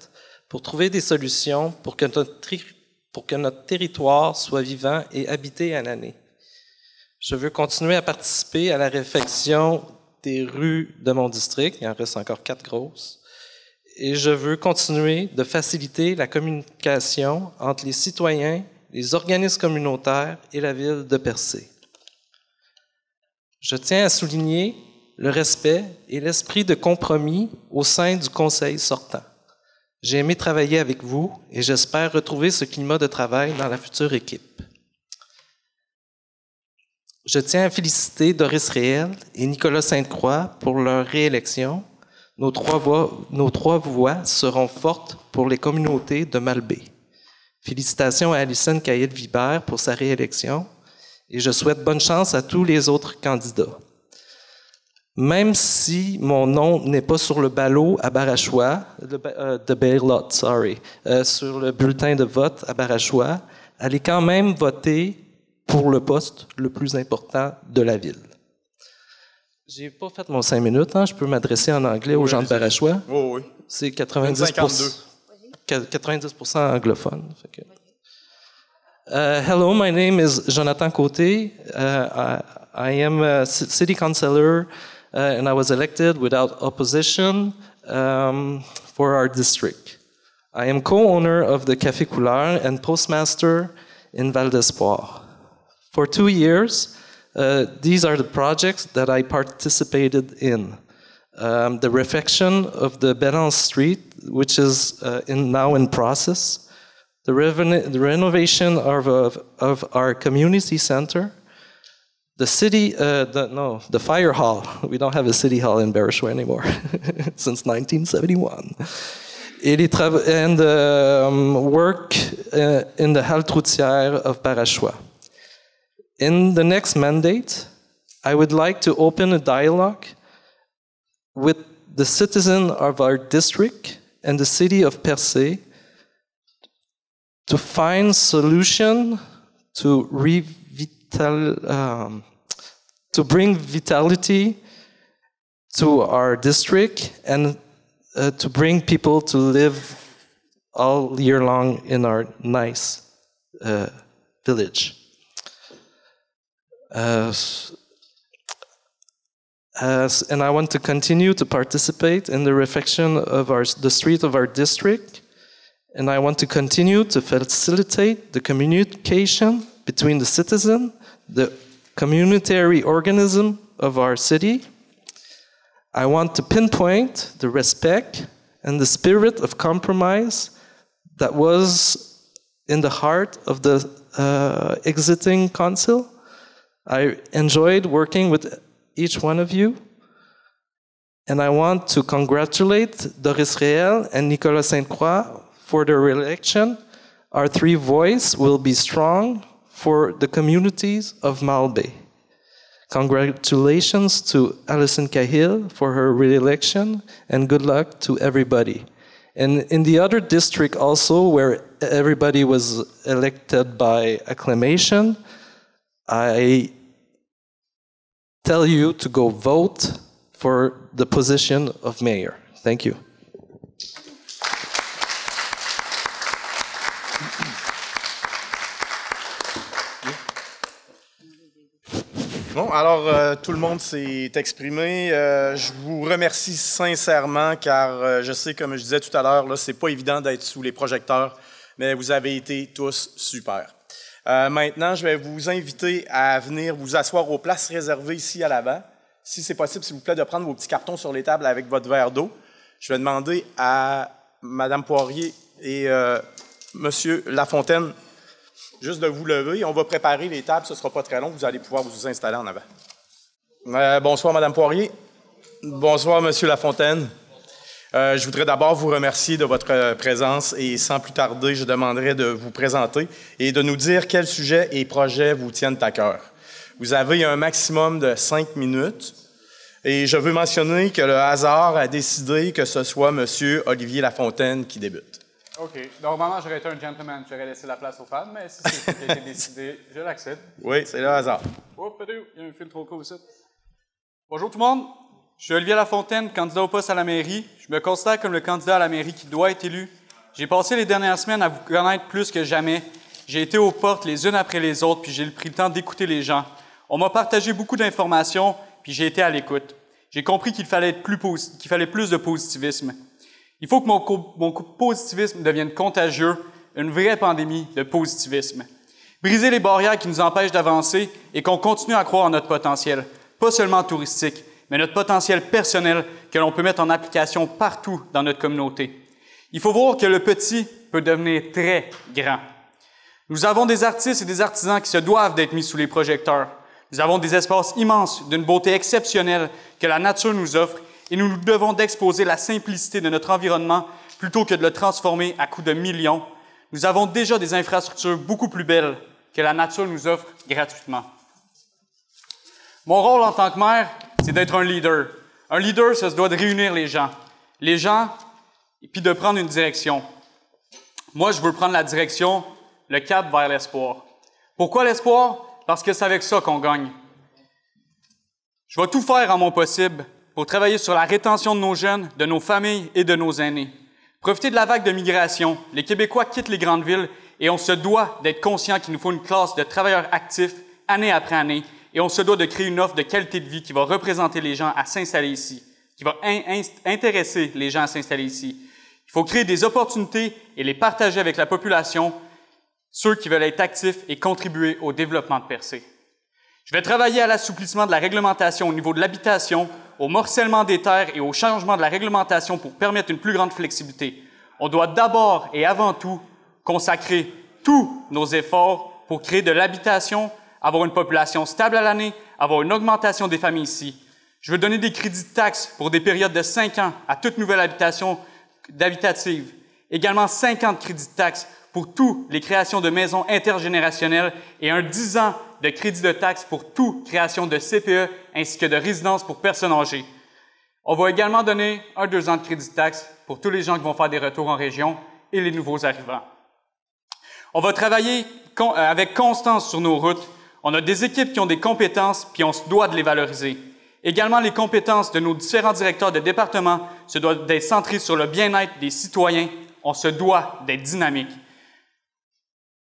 pour trouver des solutions pour que notre territoire soit vivant et habité à l'année. Je veux continuer à participer à la réfection des rues de mon district, il en reste encore 4 grosses, et je veux continuer de faciliter la communication entre les citoyens, les organismes communautaires et la ville de Percé. Je tiens à souligner le respect et l'esprit de compromis au sein du conseil sortant. J'ai aimé travailler avec vous et j'espère retrouver ce climat de travail dans la future équipe. Je tiens à féliciter Doris Réel et Nicolas Sainte-Croix pour leur réélection. Nos trois voix seront fortes pour les communautés de Malbaie. Félicitations à Alison Caillette-Vibert pour sa réélection et je souhaite bonne chance à tous les autres candidats. Même si mon nom n'est pas sur le ballot à Barachois, sur le bulletin de vote à Barachois, allez quand même voter pour le poste le plus important de la ville. J'ai pas fait mon 5 minutes, hein? Je peux m'adresser en anglais aux gens de Barachois. Oui. C'est 90% anglophone. Hello, my name is Jonathan Côté. I am a city councillor and I was elected without opposition for our district. I am co-owner of the Café Couleur and postmaster in Val d'Espoir. For 2 years, These are the projects that I participated in. The refection of the Belance Street, which is now in process. The renovation of our community center. The city, the fire hall. We don't have a city hall in Barachois anymore since 1971. And work in the halte routière of Barachois. In the next mandate, I would like to open a dialogue with the citizens of our district and the city of Percé to find solution to bring vitality to our district and to bring people to live all year long in our nice village. And I want to continue to participate in the refection of the street of our district. And I want to continue to facilitate the communication between the citizen, the communitary organism of our city. I want to pinpoint the respect and the spirit of compromise that was in the heart of the exiting council. I enjoyed working with each one of you. And I want to congratulate Doris Réel and Nicolas Sainte-Croix for their re-election. Our three voices will be strong for the communities of Malbaie. Congratulations to Alison Cahill for her re-election, and good luck to everybody. And in the other district also, where everybody was elected by acclamation, I tell you to go vote for the position of mayor. Thank you. Bon, alors tout le monde s'est exprimé. Je vous remercie sincèrement car je sais, comme je disais tout à l'heure, là, c'est pas évident d'être sous les projecteurs, mais vous avez été tous super. Maintenant, je vais vous inviter à venir vous asseoir aux places réservées ici à l'avant. Si c'est possible, s'il vous plaît, de prendre vos petits cartons sur les tables avec votre verre d'eau. Je vais demander à Mme Poirier et M. Lafontaine juste de vous lever. On va préparer les tables, ce ne sera pas très long. Vous allez pouvoir vous installer en avant. Bonsoir, Mme Poirier. Bonsoir, M. Lafontaine. Je voudrais d'abord vous remercier de votre présence et sans plus tarder, je demanderai de vous présenter et de nous dire quels sujets et projets vous tiennent à cœur. Vous avez un maximum de 5 minutes et je veux mentionner que le hasard a décidé que ce soit M. Olivier Lafontaine qui débute. OK. Normalement, j'aurais été un gentleman, j'aurais laissé la place aux femmes, mais si c'est ce qui a été décidé, je l'accepte. Oui, c'est le hasard. Oh, il y a un fil trop court ici. Bonjour tout le monde. Je suis Olivier Lafontaine, candidat au poste à la mairie. Je me considère comme le candidat à la mairie qui doit être élu. J'ai passé les dernières semaines à vous connaître plus que jamais. J'ai été aux portes les unes après les autres, puis j'ai pris le temps d'écouter les gens. On m'a partagé beaucoup d'informations, puis j'ai été à l'écoute. J'ai compris qu'il fallait plus de positivisme. Il faut que mon positivisme devienne contagieux, une vraie pandémie de positivisme. Briser les barrières qui nous empêchent d'avancer et qu'on continue à croire en notre potentiel, pas seulement touristique, mais notre potentiel personnel que l'on peut mettre en application partout dans notre communauté. Il faut voir que le petit peut devenir très grand. Nous avons des artistes et des artisans qui se doivent d'être mis sous les projecteurs. Nous avons des espaces immenses, d'une beauté exceptionnelle que la nature nous offre et nous nous devons d'exposer la simplicité de notre environnement plutôt que de le transformer à coups de millions. Nous avons déjà des infrastructures beaucoup plus belles que la nature nous offre gratuitement. Mon rôle en tant que maire, c'est d'être un leader. Un leader, ça se doit de réunir les gens, et puis de prendre une direction. Moi, je veux prendre la direction, le cap vers l'espoir. Pourquoi l'espoir? Parce que c'est avec ça qu'on gagne. Je vais tout faire en mon possible pour travailler sur la rétention de nos jeunes, de nos familles et de nos aînés. Profiter de la vague de migration. Les Québécois quittent les grandes villes et on se doit d'être conscient qu'il nous faut une classe de travailleurs actifs année après année. Et on se doit de créer une offre de qualité de vie qui va représenter les gens à s'installer ici, qui va intéresser les gens à s'installer ici. Il faut créer des opportunités et les partager avec la population, ceux qui veulent être actifs et contribuer au développement de Percé. Je vais travailler à l'assouplissement de la réglementation au niveau de l'habitation, au morcellement des terres et au changement de la réglementation pour permettre une plus grande flexibilité. On doit d'abord et avant tout consacrer tous nos efforts pour créer de l'habitation, avoir une population stable à l'année, avoir une augmentation des familles ici. Je veux donner des crédits de taxes pour des périodes de 5 ans à toute nouvelle habitation d'habitative. Également 50 crédits de taxes pour toutes les créations de maisons intergénérationnelles et un 10 ans de crédit de taxes pour toute création de CPE ainsi que de résidences pour personnes âgées. On va également donner 2 ans de crédit de taxes pour tous les gens qui vont faire des retours en région et les nouveaux arrivants. On va travailler avec constance sur nos routes. On a des équipes qui ont des compétences, puis on se doit de les valoriser. Également, les compétences de nos différents directeurs de département se doivent d'être centrées sur le bien-être des citoyens. On se doit d'être dynamique.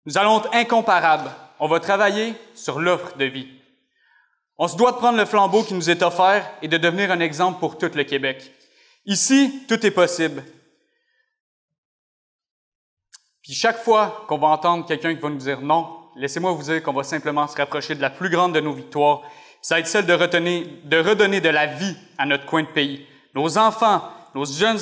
Nous allons être incomparables. On va travailler sur l'offre de vie. On se doit de prendre le flambeau qui nous est offert et de devenir un exemple pour tout le Québec. Ici, tout est possible. Puis chaque fois qu'on va entendre quelqu'un qui va nous dire non, laissez-moi vous dire qu'on va simplement se rapprocher de la plus grande de nos victoires. Ça va être celle de redonner de la vie à notre coin de pays. Nos enfants, nos jeunes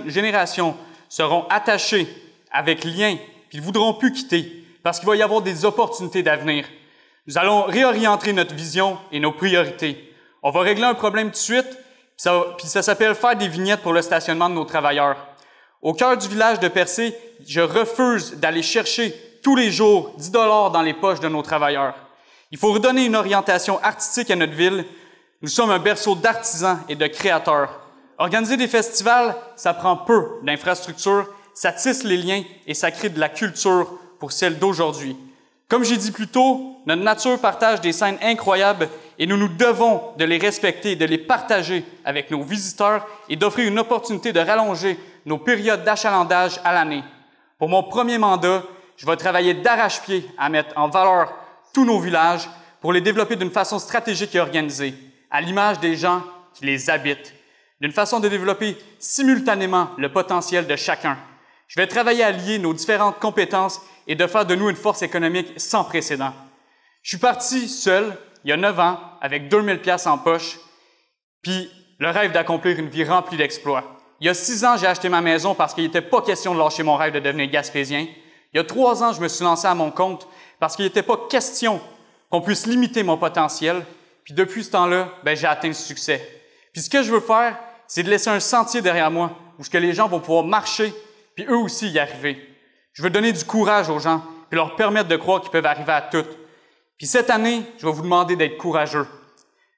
générations seront attachés avec lien, puis ils ne voudront plus quitter, parce qu'il va y avoir des opportunités d'avenir. Nous allons réorienter notre vision et nos priorités. On va régler un problème tout de suite, puis ça s'appelle faire des vignettes pour le stationnement de nos travailleurs. Au cœur du village de Percé, je refuse d'aller chercher tous les jours 10 $ dans les poches de nos travailleurs. Il faut redonner une orientation artistique à notre ville. Nous sommes un berceau d'artisans et de créateurs. Organiser des festivals, ça prend peu d'infrastructures, ça tisse les liens et ça crée de la culture pour celle d'aujourd'hui. Comme j'ai dit plus tôt, notre nature partage des scènes incroyables et nous nous devons de les respecter, de les partager avec nos visiteurs et d'offrir une opportunité de rallonger nos périodes d'achalandage à l'année. Pour mon premier mandat, je vais travailler d'arrache-pied à mettre en valeur tous nos villages pour les développer d'une façon stratégique et organisée, à l'image des gens qui les habitent, d'une façon de développer simultanément le potentiel de chacun. Je vais travailler à lier nos différentes compétences et de faire de nous une force économique sans précédent. Je suis parti seul, il y a 9 ans, avec 2000 $ en poche, puis le rêve d'accomplir une vie remplie d'exploits. Il y a 6 ans, j'ai acheté ma maison parce qu'il n'était pas question de lâcher mon rêve de devenir gaspésien. Il y a 3 ans, je me suis lancé à mon compte parce qu'il n'était pas question qu'on puisse limiter mon potentiel. Puis depuis ce temps-là, j'ai atteint le succès. Puis ce que je veux faire, c'est de laisser un sentier derrière moi où ce que les gens vont pouvoir marcher, puis eux aussi y arriver. Je veux donner du courage aux gens, puis leur permettre de croire qu'ils peuvent arriver à tout. Puis cette année, je vais vous demander d'être courageux.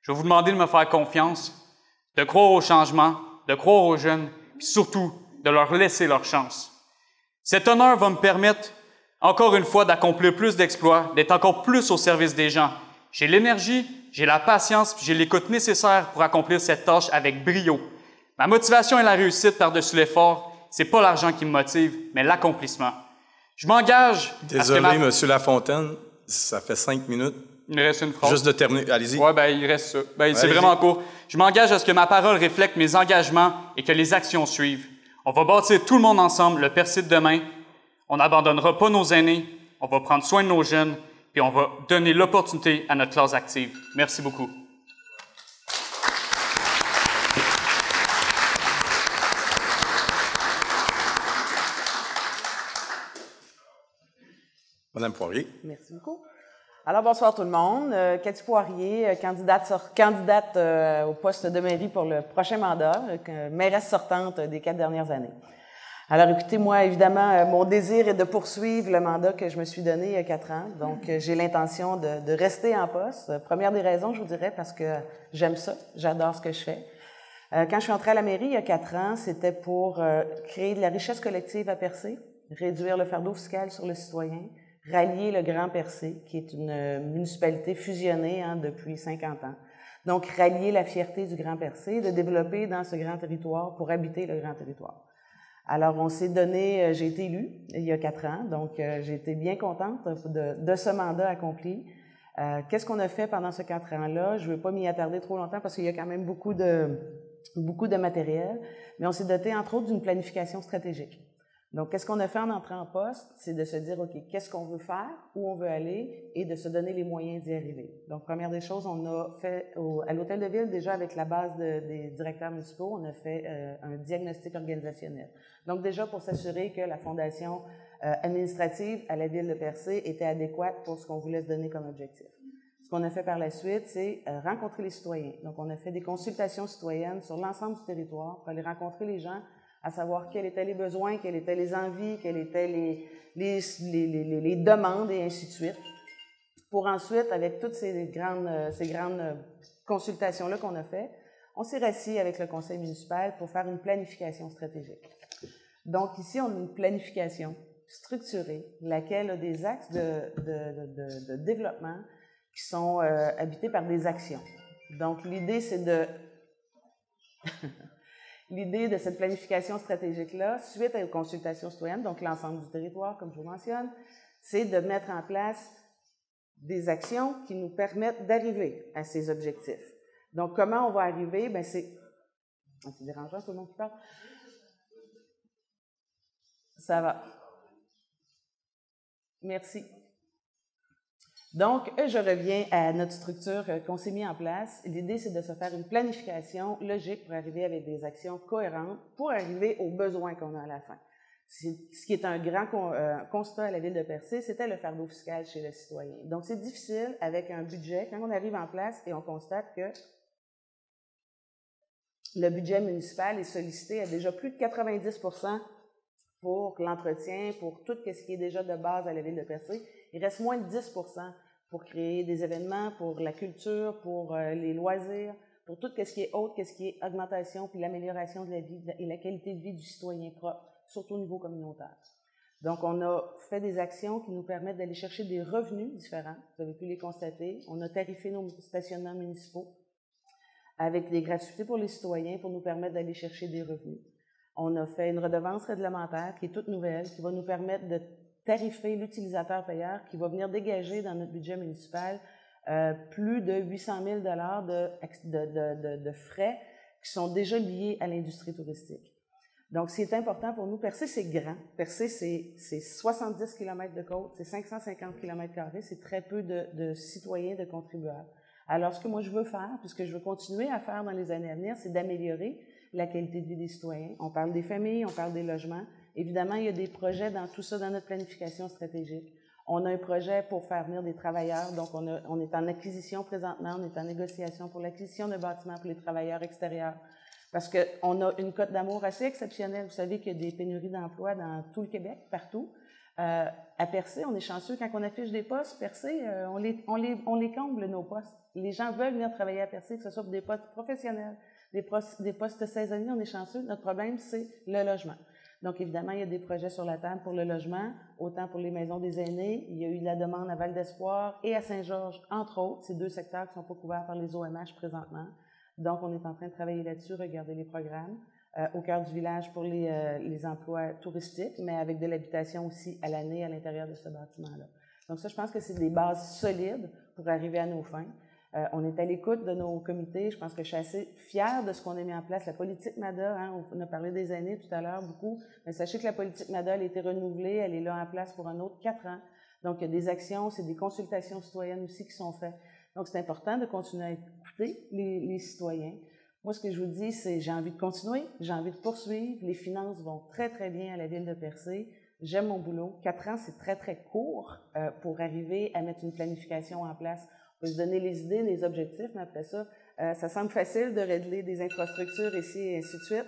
Je vais vous demander de me faire confiance, de croire au changement, de croire aux jeunes, puis surtout de leur laisser leur chance. Cet honneur va me permettre, encore une fois, d'accomplir plus d'exploits, d'être encore plus au service des gens. J'ai l'énergie, j'ai la patience, puis j'ai l'écoute nécessaire pour accomplir cette tâche avec brio. Ma motivation et la réussite par-dessus l'effort, c'est pas l'argent qui me motive, mais l'accomplissement. Je m'engage. Désolé, Monsieur Lafontaine, ça fait 5 minutes. Il me reste une phrase. Juste de terminer. Allez-y. Oui, il reste ça. C'est vraiment court. Je m'engage à ce que ma parole reflète mes engagements et que les actions suivent. On va bâtir tout le monde ensemble le Percé de demain. On n'abandonnera pas nos aînés. On va prendre soin de nos jeunes. Puis on va donner l'opportunité à notre classe active. Merci beaucoup. Madame Poirier. Merci beaucoup. Alors, bonsoir tout le monde. Cathy Poirier, candidate au poste de mairie pour le prochain mandat, mairesse sortante des 4 dernières années. Alors, écoutez, moi, évidemment, mon désir est de poursuivre le mandat que je me suis donné il y a 4 ans. Donc, j'ai l'intention de rester en poste. Première des raisons, je vous dirais, parce que j'aime ça, j'adore ce que je fais. Quand je suis entrée à la mairie il y a 4 ans, c'était pour créer de la richesse collective à Percé, réduire le fardeau fiscal sur le citoyen, rallier le Grand Percé, qui est une municipalité fusionnée depuis 50 ans. Donc, rallier la fierté du Grand Percé, de développer dans ce grand territoire pour habiter le grand territoire. Alors, on s'est donné, j'ai été élue il y a 4 ans, donc j'ai été bien contente de ce mandat accompli. Qu'est-ce qu'on a fait pendant ces 4 ans-là? Je ne veux pas m'y attarder trop longtemps parce qu'il y a quand même beaucoup de matériel, mais on s'est doté, entre autres, d'une planification stratégique. Donc, qu'est-ce qu'on a fait en entrant en poste? C'est de se dire, OK, qu'est-ce qu'on veut faire, où on veut aller, et de se donner les moyens d'y arriver. Donc, première des choses, on a fait à l'Hôtel de Ville, déjà avec la base des directeurs municipaux, on a fait un diagnostic organisationnel. Donc, déjà pour s'assurer que la fondation administrative à la Ville de Percé était adéquate pour ce qu'on voulait se donner comme objectif. Ce qu'on a fait par la suite, c'est rencontrer les citoyens. Donc, on a fait des consultations citoyennes sur l'ensemble du territoire pour aller rencontrer les gens, à savoir quels étaient les besoins, quelles étaient les envies, quelles étaient les demandes et ainsi de suite. Pour ensuite, avec toutes ces grandes consultations-là qu'on a fait, on s'est rassis avec le conseil municipal pour faire une planification stratégique. Donc ici, on a une planification structurée, laquelle a des axes de développement qui sont habités par des actions. Donc l'idée, c'est de... L'idée de cette planification stratégique-là, suite aux consultations citoyennes, donc l'ensemble du territoire, comme je vous mentionne, c'est de mettre en place des actions qui nous permettent d'arriver à ces objectifs. Donc, comment on va arriver? Bien, c'est dérangeant, tout le monde qui parle? Ça va. Merci. Donc, je reviens à notre structure qu'on s'est mis en place. L'idée, c'est de se faire une planification logique pour arriver avec des actions cohérentes pour arriver aux besoins qu'on a à la fin. Ce qui est un grand constat à la Ville de Percé, c'était le fardeau fiscal chez le citoyen. Donc, c'est difficile avec un budget, quand on arrive en place et on constate que le budget municipal est sollicité à déjà plus de 90% pour l'entretien, pour tout ce qui est déjà de base à la Ville de Percé. Il reste moins de 10% pour créer des événements, pour la culture, pour les loisirs, pour tout ce qui est autre, ce qui est augmentation puis l'amélioration de la vie et la qualité de vie du citoyen propre, surtout au niveau communautaire. Donc, on a fait des actions qui nous permettent d'aller chercher des revenus différents. Vous avez pu les constater. On a tarifé nos stationnements municipaux avec des gratuités pour les citoyens pour nous permettre d'aller chercher des revenus. On a fait une redevance réglementaire qui est toute nouvelle, qui va nous permettre de tarifer l'utilisateur payeur, qui va venir dégager dans notre budget municipal plus de 800 000 $ de frais qui sont déjà liés à l'industrie touristique. Donc, c'est important pour nous. Percé, c'est grand. Percé, c'est 70 km de côte, c'est 550 km², c'est très peu de citoyens, de contribuables. Alors, ce que moi je veux faire, puis ce que je veux continuer à faire dans les années à venir, c'est d'améliorer la qualité de vie des citoyens. On parle des familles, on parle des logements. Évidemment, il y a des projets dans tout ça, dans notre planification stratégique. On a un projet pour faire venir des travailleurs, donc on est en acquisition présentement, on est en négociation pour l'acquisition de bâtiments pour les travailleurs extérieurs, parce qu'on a une cote d'amour assez exceptionnelle. Vous savez qu'il y a des pénuries d'emplois dans tout le Québec, partout. À Percé, on est chanceux, quand on affiche des postes, Percé, on les comble, nos postes. Les gens veulent venir travailler à Percé, que ce soit pour des postes professionnels, des postes saisonniers, on est chanceux. Notre problème, c'est le logement. Donc, évidemment, il y a des projets sur la table pour le logement, autant pour les maisons des aînés. Il y a eu de la demande à Val-d'Espoir et à Saint-Georges, entre autres. Ces deux secteurs qui ne sont pas couverts par les OMH présentement. Donc, on est en train de travailler là-dessus, regarder les programmes au cœur du village pour les emplois touristiques, mais avec de l'habitation aussi à l'année à l'intérieur de ce bâtiment-là. Donc, ça, je pense que c'est des bases solides pour arriver à nos fins. On est à l'écoute de nos comités. Je pense que je suis assez fière de ce qu'on a mis en place. La politique MADA, on a parlé des aînés tout à l'heure beaucoup, mais sachez que la politique MADA, elle a été renouvelée, elle est là en place pour un autre 4 ans. Donc, il y a des actions, c'est des consultations citoyennes aussi qui sont faites. Donc, c'est important de continuer à écouter les citoyens. Moi, ce que je vous dis, c'est j'ai envie de continuer, j'ai envie de poursuivre. Les finances vont très, très bien à la Ville de Percé. J'aime mon boulot. 4 ans, c'est très, très court pour arriver à mettre une planification en place. On peut se donner les idées, les objectifs, mais après ça, ça semble facile de régler des infrastructures ici et ainsi de suite.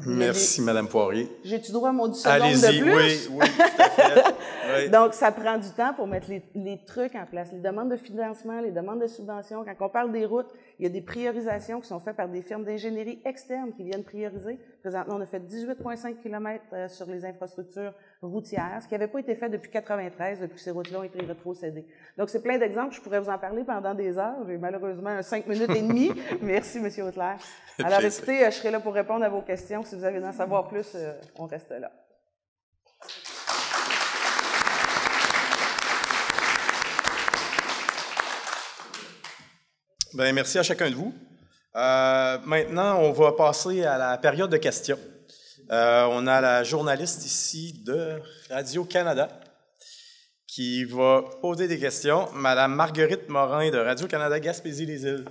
Merci, Mme Poirier. J'ai-tu droit à mon 10 secondes de plus? Oui, tout à fait. Oui. Donc, ça prend du temps pour mettre les trucs en place. Les demandes de financement, les demandes de subventions. Quand on parle des routes, il y a des priorisations qui sont faites par des firmes d'ingénierie externes qui viennent prioriser. Présentement, on a fait 18,5 km sur les infrastructures routières, ce qui n'avait pas été fait depuis 1993, depuis que ces routes-là ont été rétrocédées. Donc, c'est plein d'exemples. Je pourrais vous en parler pendant des heures. J'ai malheureusement 5 minutes et demie. Merci, M. Auclair. Alors, écoutez, je serai là pour répondre à vos questions. Si vous avez envie d'en savoir plus, on reste là. Bien, merci à chacun de vous. Maintenant, on va passer à la période de questions. On a la journaliste ici de Radio-Canada qui va poser des questions. Madame Marguerite Morin de Radio-Canada Gaspésie-les-Îles.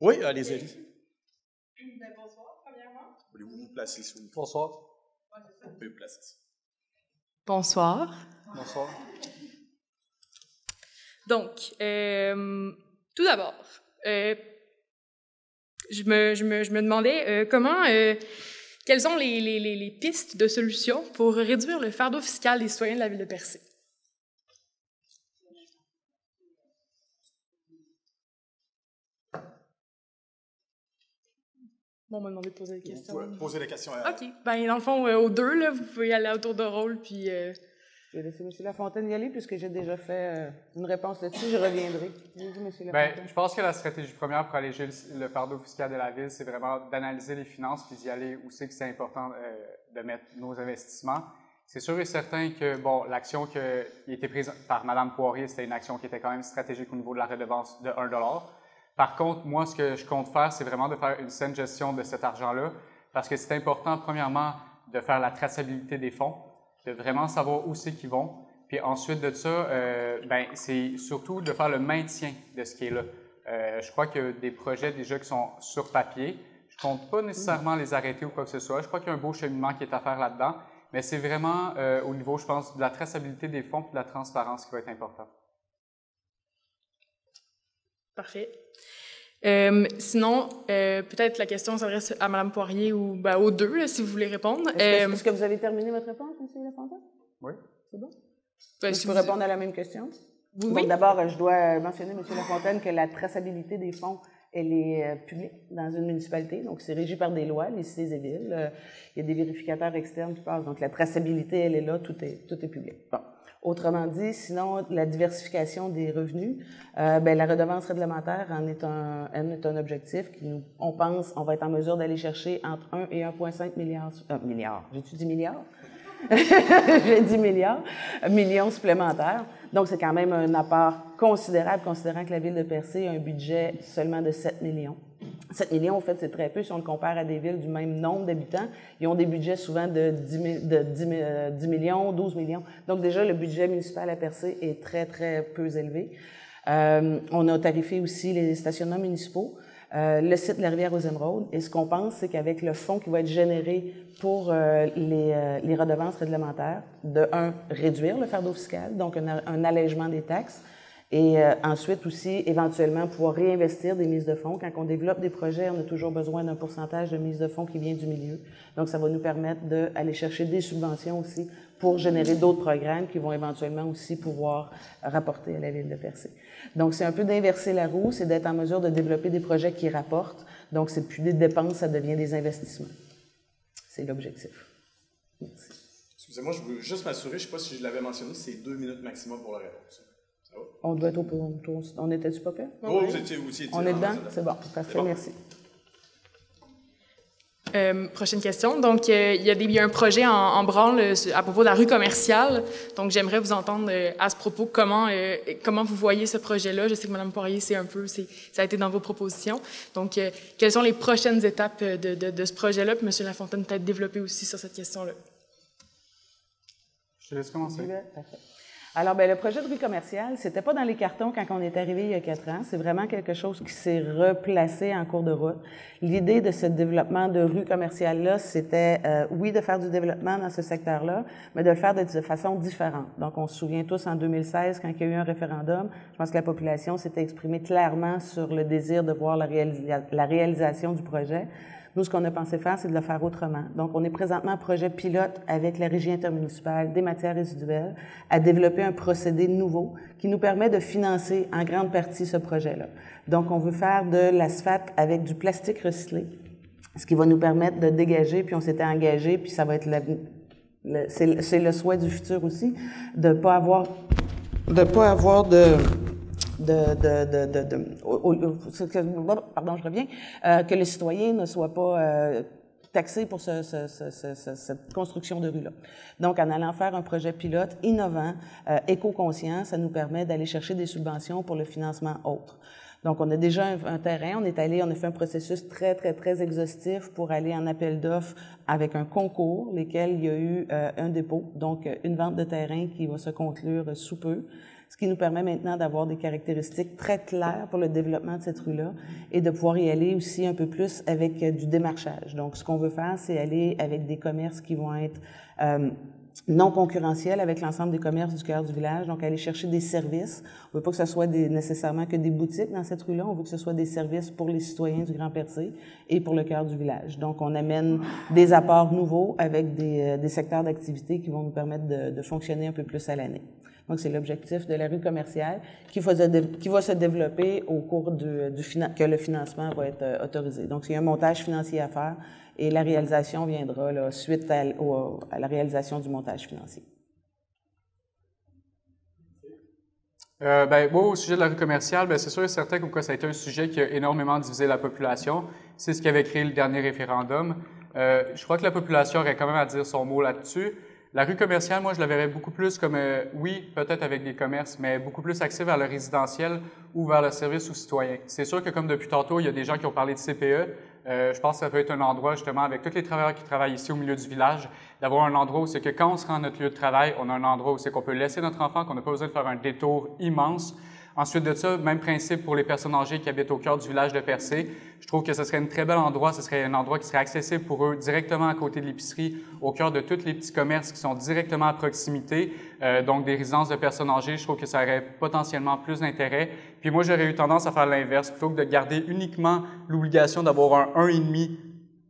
Oui, allez-y. Bonsoir, premièrement. Voulez-vous vous placer sous le... Bonsoir. Vous pouvez vous placer ici. Bonsoir. Bonsoir. Donc, tout d'abord, je me demandais quelles sont les pistes de solutions pour réduire le fardeau fiscal des citoyens de la ville de Percé. Bon, on m'a demandé de poser des questions. Vous pouvez poser les questions. OK. Ben, dans le fond, aux deux, là, vous pouvez aller à tour de rôle, puis... Je vais laisser M. Lafontaine y aller, puisque j'ai déjà fait une réponse là-dessus. Je reviendrai. Je pense que la stratégie première pour alléger le fardeau fiscal de la ville, c'est vraiment d'analyser les finances puis d'y aller où c'est que c'est important de mettre nos investissements. C'est sûr et certain que, l'action qui a été prise par Mme Poirier, c'était une action qui était quand même stratégique au niveau de la redevance de 1 $. Par contre, moi, ce que je compte faire, c'est vraiment de faire une saine gestion de cet argent-là, parce que c'est important, premièrement, de faire la traçabilité des fonds, de vraiment savoir où c'est qu'ils vont. Puis ensuite de ça, c'est surtout de faire le maintien de ce qui est là. Je crois qu'il y a des projets déjà qui sont sur papier. Je ne compte pas nécessairement les arrêter ou quoi que ce soit. Je crois qu'il y a un beau cheminement qui est à faire là-dedans. Mais c'est vraiment au niveau, je pense, de la traçabilité des fonds et de la transparence qui va être important. Parfait. Sinon, peut-être la question s'adresse à Mme Poirier ou aux deux, là, si vous voulez répondre. Est-ce que vous avez terminé votre réponse, M. Lafontaine? Oui. C'est bon? Si je peux répondre à la même question? Oui. Donc, d'abord, je dois mentionner, M. Lafontaine, que la traçabilité des fonds, elle est publique dans une municipalité. Donc, c'est régi par des lois, les cités et villes. Il y a des vérificateurs externes qui passent. Donc, la traçabilité, elle est là, tout est public. Bon. Autrement dit, sinon, la diversification des revenus, la redevance réglementaire en est un objectif on pense on va être en mesure d'aller chercher entre 1 et 1,5 milliards. J'ai-tu dit milliards? J'ai dit millions supplémentaires. Donc, c'est quand même un apport considérable, considérant que la ville de Percé a un budget seulement de 7 millions. 7 millions, en fait, c'est très peu si on le compare à des villes du même nombre d'habitants. Ils ont des budgets souvent de 10 millions, 12 millions. Donc, déjà, le budget municipal à Percé est très, très peu élevé. On a tarifé aussi les stationnements municipaux, le site de la rivière aux Émeraudes. Et ce qu'on pense, c'est qu'avec le fonds qui va être généré pour les redevances réglementaires, de réduire le fardeau fiscal, donc un allègement des taxes, et ensuite aussi, éventuellement, pouvoir réinvestir des mises de fonds. Quand on développe des projets, on a toujours besoin d'un pourcentage de mise de fonds qui vient du milieu. Donc, ça va nous permettre d'aller chercher des subventions aussi pour générer d'autres programmes qui vont éventuellement aussi pouvoir rapporter à la ville de Percé. Donc, c'est un peu d'inverser la roue, c'est d'être en mesure de développer des projets qui rapportent. Donc, c'est plus des dépenses, ça devient des investissements. C'est l'objectif. Merci. Excusez-moi, je veux juste m'assurer, je ne sais pas si je l'avais mentionné, c'est 2 minutes maximum pour la réponse. On doit être on était-tu pas prêt? Oh, vous étiez aussi. On est dedans? C'est bon. Parfait, merci. Prochaine question. Donc, il y a un projet en branle à propos de la rue commerciale. Donc, j'aimerais vous entendre à ce propos comment vous voyez ce projet-là. Je sais que Mme Poirier, ça a été dans vos propositions. Donc, quelles sont les prochaines étapes de ce projet-là? Puis M. Lafontaine peut-être développer aussi sur cette question-là. Je te laisse commencer. Parfait. Alors, le projet de rue commerciale, c'était pas dans les cartons quand on est arrivé il y a 4 ans. C'est vraiment quelque chose qui s'est replacé en cours de route. L'idée de ce développement de rue commerciale-là, c'était, oui, de faire du développement dans ce secteur-là, mais de le faire de façon différente. Donc, on se souvient tous en 2016, quand il y a eu un référendum, je pense que la population s'était exprimée clairement sur le désir de voir la réalisation du projet. Nous, ce qu'on a pensé faire, c'est de le faire autrement. Donc, on est présentement en projet pilote avec la Régie intermunicipale des matières résiduelles à développer un procédé nouveau qui nous permet de financer en grande partie ce projet-là. Donc, on veut faire de l'asphalte avec du plastique recyclé, ce qui va nous permettre de dégager, puis on s'était engagé, puis ça va être c'est le souhait du futur aussi, de pas avoir que le citoyen ne soit pas taxés pour cette construction de rue-là. Donc, en allant faire un projet pilote innovant, éco-conscient, ça nous permet d'aller chercher des subventions pour le financement autre. Donc, on a déjà un terrain, on a fait un processus très, très, très exhaustif pour aller en appel d'offres avec un concours, lesquels il y a eu un dépôt, donc une vente de terrain qui va se conclure sous peu, ce qui nous permet maintenant d'avoir des caractéristiques très claires pour le développement de cette rue-là et de pouvoir y aller aussi un peu plus avec du démarchage. Donc, ce qu'on veut faire, c'est aller avec des commerces qui vont être non concurrentiel avec l'ensemble des commerces du cœur du village, donc aller chercher des services. On ne veut pas que ce soit nécessairement que des boutiques dans cette rue-là, on veut que ce soit des services pour les citoyens du Grand-Percé et pour le cœur du village. Donc, on amène des apports nouveaux avec des secteurs d'activité qui vont nous permettre de fonctionner un peu plus à l'année. Donc, c'est l'objectif de la rue commerciale qui va se développer au cours que le financement va être autorisé. Donc, il y a un montage financier à faire et la réalisation viendra là, suite à la réalisation du montage financier. Moi, au sujet de la rue commerciale, c'est sûr et certain que ça a été un sujet qui a énormément divisé la population. C'est ce qui avait créé le dernier référendum. Je crois que la population aurait quand même à dire son mot là-dessus. La rue commerciale, moi, je la verrais beaucoup plus comme, oui, peut-être avec des commerces, mais beaucoup plus axée vers le résidentiel ou vers le service aux citoyens. C'est sûr que, comme depuis tantôt, il y a des gens qui ont parlé de CPE. Je pense que ça peut être un endroit, justement, avec tous les travailleurs qui travaillent ici au milieu du village, d'avoir un endroit où c'est que quand on se rend à notre lieu de travail, on a un endroit où c'est qu'on peut laisser notre enfant, qu'on n'a pas besoin de faire un détour immense. Ensuite de ça, même principe pour les personnes âgées qui habitent au cœur du village de Percé. Je trouve que ce serait un très bel endroit. Ce serait un endroit qui serait accessible pour eux directement à côté de l'épicerie, au cœur de tous les petits commerces qui sont directement à proximité. Donc, des résidences de personnes âgées, je trouve que ça aurait potentiellement plus d'intérêt. Puis moi, j'aurais eu tendance à faire l'inverse. Plutôt que de garder uniquement l'obligation d'avoir un 1,5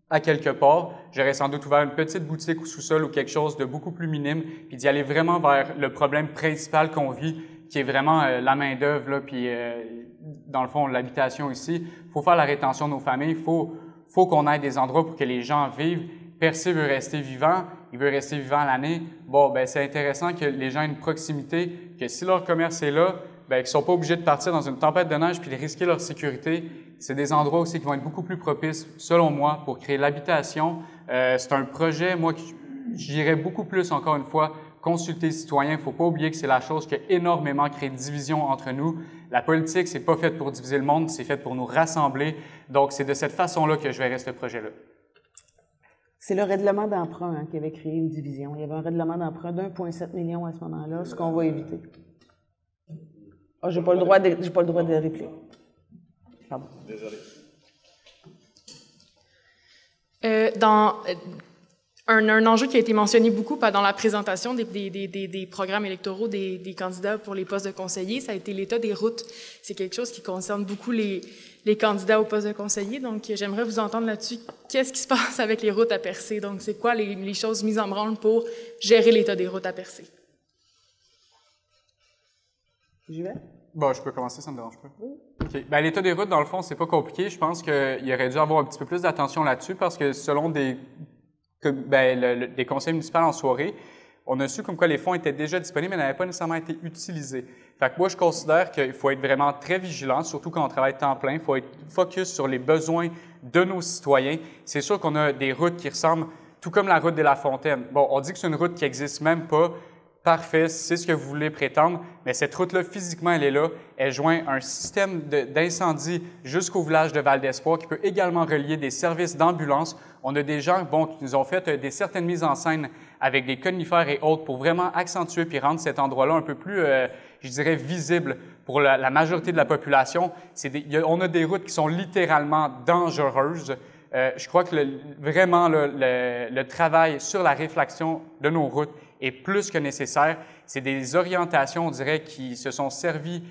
à quelque part, j'aurais sans doute ouvert une petite boutique au sous-sol ou quelque chose de beaucoup plus minime, puis d'y aller vraiment vers le problème principal qu'on vit, qui est vraiment la main-d'œuvre, puis dans le fond, l'habitation ici. Il faut faire la rétention de nos familles. Il faut qu'on ait des endroits pour que les gens vivent. Percé veut rester vivant. Il veut rester vivant l'année. Bon, c'est intéressant que les gens aient une proximité, que si leur commerce est là, qu'ils ne sont pas obligés de partir dans une tempête de neige puis de risquer leur sécurité. C'est des endroits aussi qui vont être beaucoup plus propices, selon moi, pour créer l'habitation. C'est un projet, moi, j'irais beaucoup plus, encore une fois, consulter les citoyens. Il ne faut pas oublier que c'est la chose qui a énormément créé de division entre nous. La politique, c'est pas fait pour diviser le monde, c'est fait pour nous rassembler. Donc, c'est de cette façon-là que je verrai ce projet-là. C'est le règlement d'emprunt qui avait créé une division. Il y avait un règlement d'emprunt d'1,7 million à ce moment-là, ce qu'on va éviter. Ah, j'ai pas le droit de répliquer. Pardon. Désolé. Un enjeu qui a été mentionné beaucoup dans la présentation des programmes électoraux des candidats pour les postes de conseillers, ça a été l'état des routes. C'est quelque chose qui concerne beaucoup les candidats au poste de conseiller. Donc, j'aimerais vous entendre là-dessus. Qu'est-ce qui se passe avec les routes à Percé? Donc, c'est quoi les choses mises en branle pour gérer l'état des routes à Percé? J'y vais? Bon, je peux commencer, ça ne me dérange pas. Oui. OK. L'état des routes, dans le fond, c'est pas compliqué. Je pense qu'il aurait dû avoir un petit peu plus d'attention là-dessus parce que selon des conseils municipaux en soirée, on a su comme quoi les fonds étaient déjà disponibles, mais n'avaient pas nécessairement été utilisés. Fait que moi, je considère qu'il faut être vraiment très vigilant, surtout quand on travaille temps plein. Il faut être focus sur les besoins de nos citoyens. C'est sûr qu'on a des routes qui ressemblent, tout comme la route de la Fontaine. Bon, on dit que c'est une route qui n'existe même pas. Parfait, c'est ce que vous voulez prétendre, mais cette route-là, physiquement, elle est là. Elle joint un système d'incendie jusqu'au village de Val-d'Espoir qui peut également relier des services d'ambulance. On a des gens qui nous ont fait certaines mises en scène avec des conifères et autres pour vraiment accentuer puis rendre cet endroit-là un peu plus, je dirais, visible pour la majorité de la population. On a des routes qui sont littéralement dangereuses. Je crois que vraiment le travail sur la réflexion de nos routes est plus que nécessaire. C'est des orientations, on dirait, qui se sont servies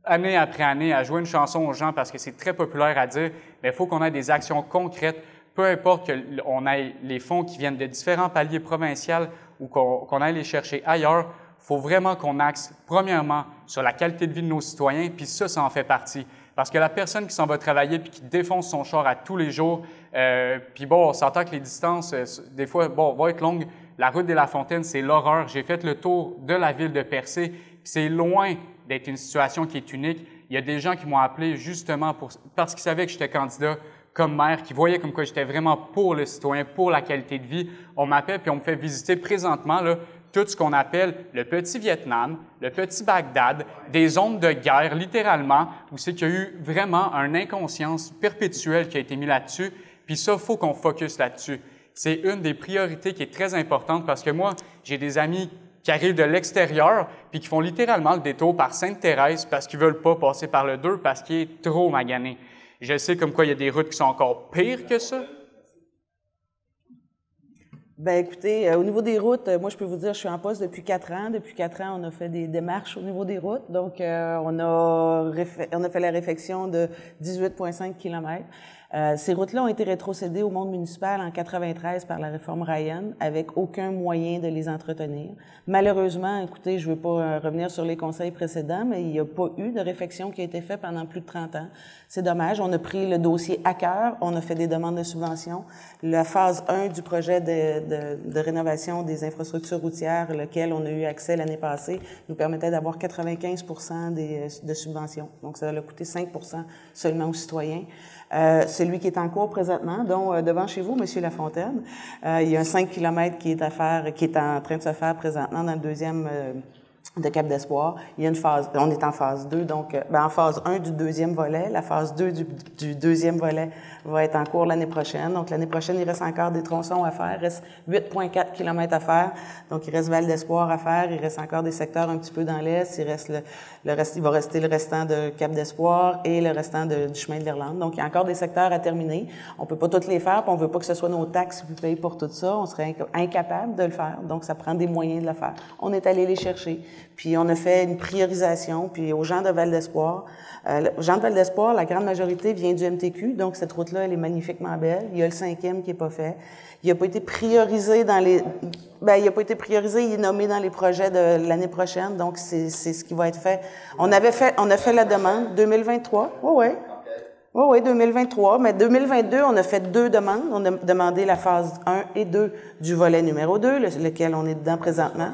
année après année à jouer une chanson aux gens parce que c'est très populaire à dire, mais il faut qu'on ait des actions concrètes, peu importe qu'on ait les fonds qui viennent de différents paliers provinciaux ou qu'on aille les chercher ailleurs. Il faut vraiment qu'on axe, premièrement, sur la qualité de vie de nos citoyens, puis ça en fait partie. Parce que la personne qui s'en va travailler puis qui défonce son char à tous les jours, puis bon, on s'entend que les distances, des fois, vont être longues. La route de la Fontaine, c'est l'horreur. J'ai fait le tour de la ville de Percé, puis c'est loin d'être une situation qui est unique. Il y a des gens qui m'ont appelé justement parce qu'ils savaient que j'étais candidat comme maire, qui voyaient comme quoi j'étais vraiment pour le citoyen, pour la qualité de vie. On m'appelle puis on me fait visiter présentement là, tout ce qu'on appelle le petit Vietnam, le petit Bagdad, des zones de guerre, littéralement, où c'est qu'il y a eu vraiment une inconscience perpétuelle qui a été mise là-dessus. Puis ça, il faut qu'on focus là-dessus. C'est une des priorités qui est très importante parce que moi, j'ai des amis qui arrivent de l'extérieur puis qui font littéralement le détour par Sainte-Thérèse parce qu'ils veulent pas passer par le 2 parce qu'il est trop magané. Je sais comme quoi il y a des routes qui sont encore pires que ça. Bien, écoutez, au niveau des routes, moi, je peux vous dire, je suis en poste depuis 4 ans. Depuis 4 ans, on a fait des démarches au niveau des routes. Donc, on a fait la réfection de 18,5 km. Ces routes-là ont été rétrocédées au monde municipal en 1993 par la réforme Ryan, avec aucun moyen de les entretenir. Malheureusement, écoutez, je ne veux pas revenir sur les conseils précédents, mais il n'y a pas eu de réfection qui a été faite pendant plus de 30 ans. C'est dommage. On a pris le dossier à cœur. On a fait des demandes de subventions. La phase 1 du projet de rénovation des infrastructures routières, lequel on a eu accès l'année passée, nous permettait d'avoir 95 de subventions. Donc, ça a coûté 5 seulement aux citoyens. Celui qui est en cours présentement, dont devant chez vous, M. Lafontaine, il y a un 5 km qui est en train de se faire présentement dans le deuxième de Cap d'Espoir. Il y a une phase, on est en phase 2, donc en phase 1 du deuxième volet. La phase 2 du deuxième volet va être en cours l'année prochaine. Donc l'année prochaine, il reste encore des tronçons à faire. Il reste 8,4 km à faire. Donc il reste Val d'Espoir à faire. Il reste encore des secteurs un petit peu dans l'est. Il reste il va rester le restant de Cap d'Espoir et le restant du chemin de l'Irlande. Donc il y a encore des secteurs à terminer. On peut pas tous les faire, puis on veut pas que ce soit nos taxes qui payent pour tout ça. On serait incapable de le faire. Donc ça prend des moyens de le faire. On est allé les chercher. Puis on a fait une priorisation. Puis aux gens de Val d'Espoir, aux gens de Val d'Espoir, la grande majorité vient du MTQ. Donc cette route-là, elle est magnifiquement belle. Il y a le 5e qui est pas fait. Il n'a pas été priorisé il n'a pas été priorisé, il est nommé dans les projets de l'année prochaine, donc c'est ce qui va être fait. On a fait la demande 2023. Oui, 2023, mais 2022, on a fait 2 demandes. On a demandé la phase 1 et 2 du volet numéro 2, lequel on est dedans présentement.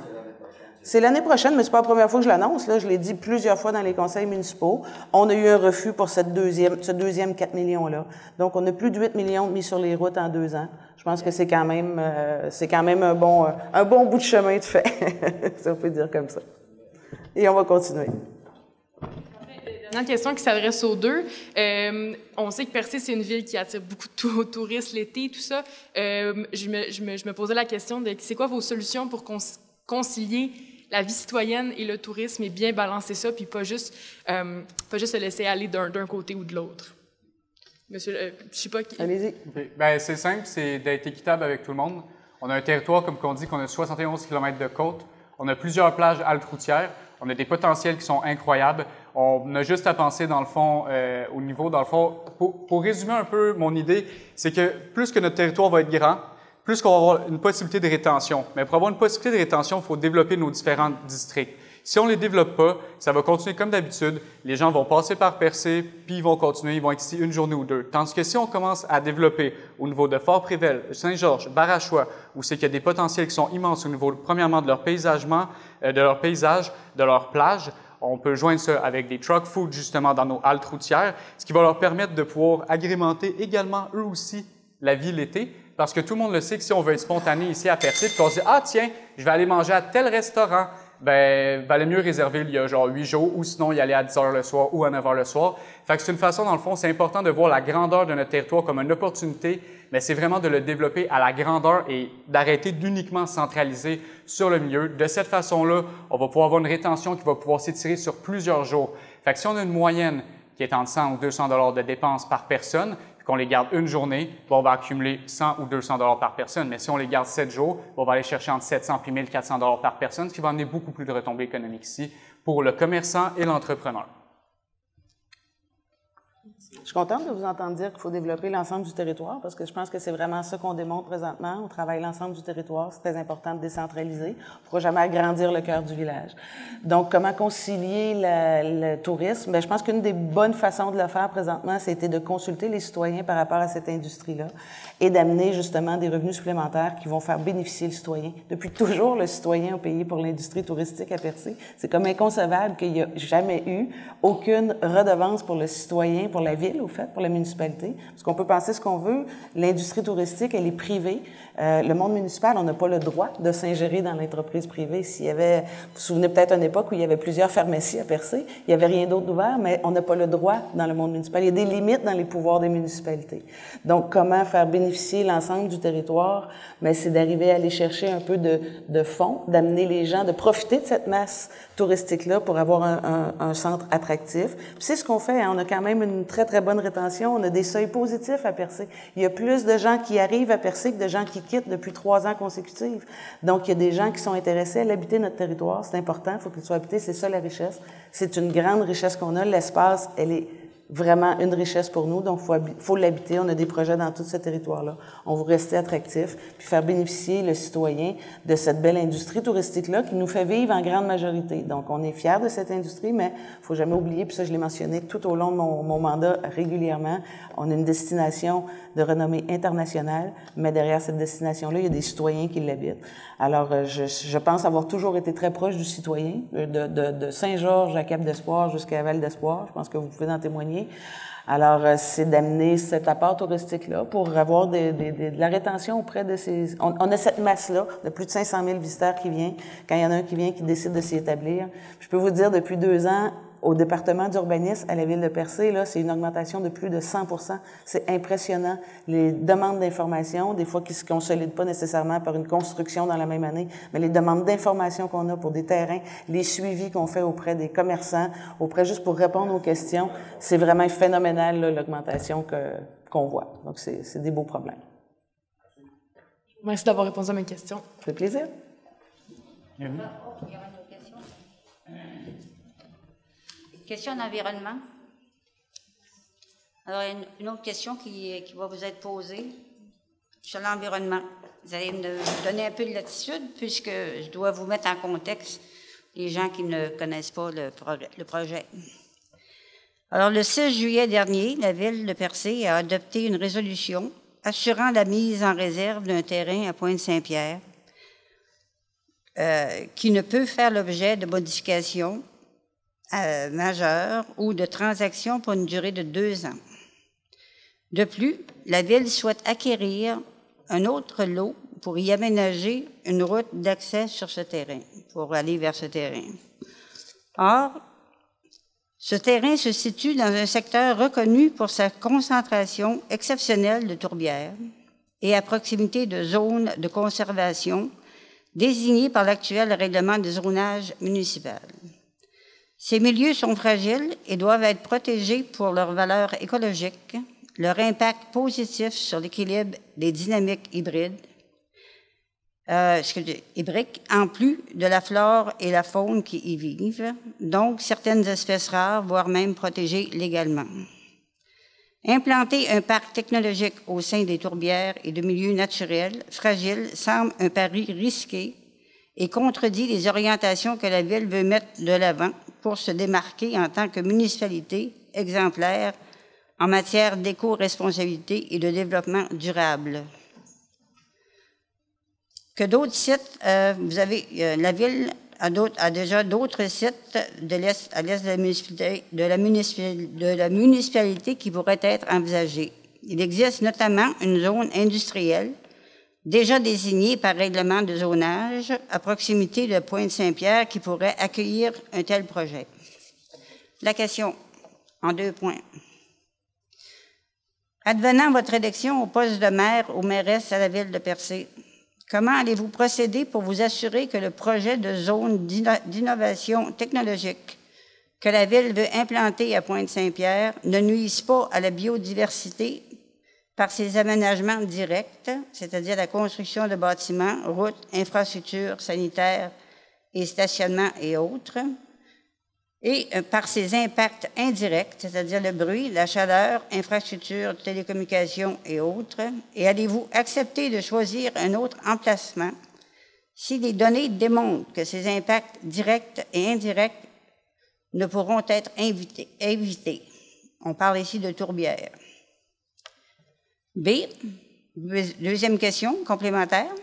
C'est l'année prochaine, mais c'est pas la première fois que je l'annonce. Là, je l'ai dit plusieurs fois dans les conseils municipaux. On a eu un refus pour ce deuxième 4 millions-là. Donc, on a plus de 8 millions mis sur les routes en 2 ans. Je pense que c'est quand même un bon bout de chemin de fait, si on peut dire comme ça. Et on va continuer. Une question qui s'adresse aux deux. On sait que Percé, c'est une ville qui attire beaucoup de touristes l'été, tout ça. Je me posais la question de c'est quoi vos solutions pour concilier la vie citoyenne et le tourisme et bien balancer ça, puis pas juste se laisser aller d'un côté ou de l'autre. Monsieur, je sais pas qui... Allez-y. Okay. Bien, c'est simple, c'est d'être équitable avec tout le monde. On a un territoire, comme on dit, qu'on a 71 km de côte. On a plusieurs plages haltes routières. On a des potentiels qui sont incroyables. On a juste à penser, dans le fond, au niveau, dans le fond, pour résumer un peu mon idée, c'est que plus que notre territoire va être grand, plus qu'on va avoir une possibilité de rétention. Mais pour avoir une possibilité de rétention, il faut développer nos différents districts. Si on ne les développe pas, ça va continuer comme d'habitude. Les gens vont passer par Percé, puis ils vont continuer, ils vont être ici une journée ou 2. Tandis que si on commence à développer au niveau de Fort-Prével, Saint-Georges, Barachois, où c'est qu'il y a des potentiels qui sont immenses au niveau, premièrement, de leur paysagement, de leur paysage, de leur plage, on peut joindre ça avec des truck food, justement, dans nos haltes routières, ce qui va leur permettre de pouvoir agrémenter également, eux aussi, la vie l'été. Parce que tout le monde le sait que si on veut être spontané ici à Percé, puis qu'on se dit « Ah, tiens, je vais aller manger à tel restaurant », ben, valait mieux réserver il y a genre 8 jours ou sinon y aller à 10 heures le soir ou à 9 heures le soir. Fait que c'est une façon, dans le fond, c'est important de voir la grandeur de notre territoire comme une opportunité, mais c'est vraiment de le développer à la grandeur et d'arrêter d'uniquement centraliser sur le milieu. De cette façon-là, on va pouvoir avoir une rétention qui va pouvoir s'étirer sur plusieurs jours. Fait que si on a une moyenne qui est entre 100 ou 200 $ de dépenses par personne, qu'on les garde une journée, on va accumuler 100 ou 200 $ par personne. Mais si on les garde 7 jours, on va aller chercher entre 700 et 1400 $ par personne, ce qui va amener beaucoup plus de retombées économiques ici pour le commerçant et l'entrepreneur. Je suis contente de vous entendre dire qu'il faut développer l'ensemble du territoire parce que je pense que c'est vraiment ça qu'on démontre présentement. On travaille l'ensemble du territoire. C'est très important de décentraliser. On ne pourra jamais agrandir le cœur du village. Donc, comment concilier le tourisme? Bien, je pense qu'une des bonnes façons de le faire présentement, c'était de consulter les citoyens par rapport à cette industrie-là et d'amener justement des revenus supplémentaires qui vont faire bénéficier le citoyen. Depuis toujours, le citoyen a payé pour l'industrie touristique à Percé. C'est comme inconcevable qu'il n'y a jamais eu aucune redevance pour le citoyen pour la ville, au fait, pour la municipalité. Parce qu'on peut penser ce qu'on veut, l'industrie touristique, elle est privée. Le monde municipal, on n'a pas le droit de s'ingérer dans l'entreprise privée. S'il y avait, vous vous souvenez peut-être d'une époque où il y avait plusieurs pharmacies à Percé, il n'y avait rien d'autre d'ouvert, mais on n'a pas le droit dans le monde municipal. Il y a des limites dans les pouvoirs des municipalités. Donc, comment faire bénéficier l'ensemble du territoire? Mais c'est d'arriver à aller chercher un peu de fonds, d'amener les gens, de profiter de cette masse touristique-là pour avoir un centre attractif. Puis c'est ce qu'on fait, hein. On a quand même une très, très bonne rétention. On a des seuils positifs à Percé. Il y a plus de gens qui arrivent à Percé que de gens qui quittent depuis 3 ans consécutifs. Donc, il y a des gens qui sont intéressés à l'habiter notre territoire. C'est important, il faut qu'il soit habité. C'est ça la richesse. C'est une grande richesse qu'on a. L'espace, elle est vraiment une richesse pour nous, donc faut l'habiter. On a des projets dans tout ce territoire-là. On veut rester attractif, puis faire bénéficier le citoyen de cette belle industrie touristique-là qui nous fait vivre en grande majorité. Donc, on est fiers de cette industrie, mais il faut jamais oublier, puis ça, je l'ai mentionné tout au long de mon mandat régulièrement, on a une destination de renommée internationale, mais derrière cette destination-là, il y a des citoyens qui l'habitent. Alors, je pense avoir toujours été très proche du citoyen, de Saint-Georges à Cap-d'Espoir jusqu'à Val-d'Espoir. Je pense que vous pouvez en témoigner. Alors, c'est d'amener cet apport touristique-là pour avoir de la rétention auprès de ces... On a cette masse-là de plus de 500 000 visiteurs qui viennent. Quand il y en a un qui vient, qui décide de s'y établir. Je peux vous dire, depuis 2 ans, au département d'urbanisme, à la ville de Percé, là, c'est une augmentation de plus de 100 %. C'est impressionnant. Les demandes d'information, des fois qui se consolident pas nécessairement par une construction dans la même année, mais les demandes d'information qu'on a pour des terrains, les suivis qu'on fait auprès des commerçants, juste pour répondre aux questions, c'est vraiment phénoménal, là, l'augmentation qu'on voit. Donc, c'est des beaux problèmes. Merci d'avoir répondu à mes questions. Ça fait plaisir. Question d'environnement. Alors, une autre question qui va vous être posée sur l'environnement. Vous allez me donner un peu de latitude puisque je dois vous mettre en contexte les gens qui ne connaissent pas le projet. Alors, le 6 juillet dernier, la ville de Percé a adopté une résolution assurant la mise en réserve d'un terrain à Pointe-Saint-Pierre qui ne peut faire l'objet de modifications majeures ou de transactions pour une durée de 2 ans. De plus, la Ville souhaite acquérir un autre lot pour y aménager une route d'accès sur ce terrain, pour aller vers ce terrain. Or, ce terrain se situe dans un secteur reconnu pour sa concentration exceptionnelle de tourbières et à proximité de zones de conservation désignées par l'actuel règlement de zonage municipal. Ces milieux sont fragiles et doivent être protégés pour leur valeur écologique, leur impact positif sur l'équilibre des dynamiques hybrides, en plus de la flore et la faune qui y vivent, donc certaines espèces rares, voire même protégées légalement. Implanter un parc technologique au sein des tourbières et de milieux naturels fragiles semble un pari risqué et contredit les orientations que la Ville veut mettre de l'avant pour se démarquer en tant que municipalité exemplaire en matière d'éco-responsabilité et de développement durable. Que d'autres sites, la Ville a déjà d'autres sites à l'est de la municipalité qui pourraient être envisagés. Il existe notamment une zone industrielle déjà désignée par règlement de zonage à proximité de Pointe-Saint-Pierre qui pourrait accueillir un tel projet. La question, en 2 points. Advenant votre élection au poste de maire ou mairesse à la Ville de Percé, comment allez-vous procéder pour vous assurer que le projet de zone d'innovation technologique que la Ville veut implanter à Pointe-Saint-Pierre ne nuise pas à la biodiversité par ses aménagements directs, c'est-à-dire la construction de bâtiments, routes, infrastructures sanitaires et stationnements et autres, et par ses impacts indirects, c'est-à-dire le bruit, la chaleur, infrastructures, télécommunications et autres, et allez-vous accepter de choisir un autre emplacement si les données démontrent que ces impacts directs et indirects ne pourront être évités? On parle ici de tourbières. B, deuxième question complémentaire.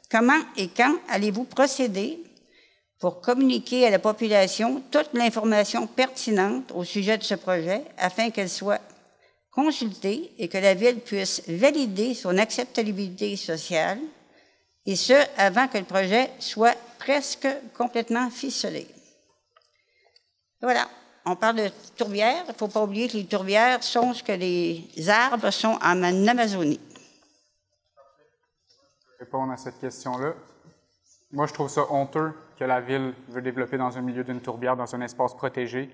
Comment et quand allez-vous procéder pour communiquer à la population toute l'information pertinente au sujet de ce projet afin qu'elle soit consulté et que la Ville puisse valider son acceptabilité sociale, et ce, avant que le projet soit presque complètement ficelé. Voilà, on parle de tourbières. Il ne faut pas oublier que les tourbières sont ce que les arbres sont en Amazonie. Répondre à cette question-là. Moi, je trouve ça honteux que la Ville veut développer dans un milieu d'une tourbière, dans un espace protégé.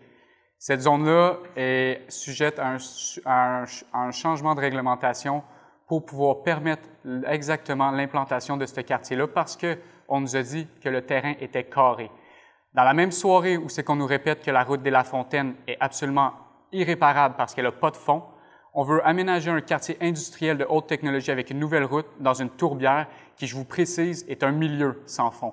Cette zone-là est sujette à un changement de réglementation pour pouvoir permettre exactement l'implantation de ce quartier-là parce qu'on nous a dit que le terrain était carré. Dans la même soirée où c'est qu'on nous répète que la route des Lafontaines est absolument irréparable parce qu'elle n'a pas de fond, on veut aménager un quartier industriel de haute technologie avec une nouvelle route dans une tourbière qui, je vous précise, est un milieu sans fond.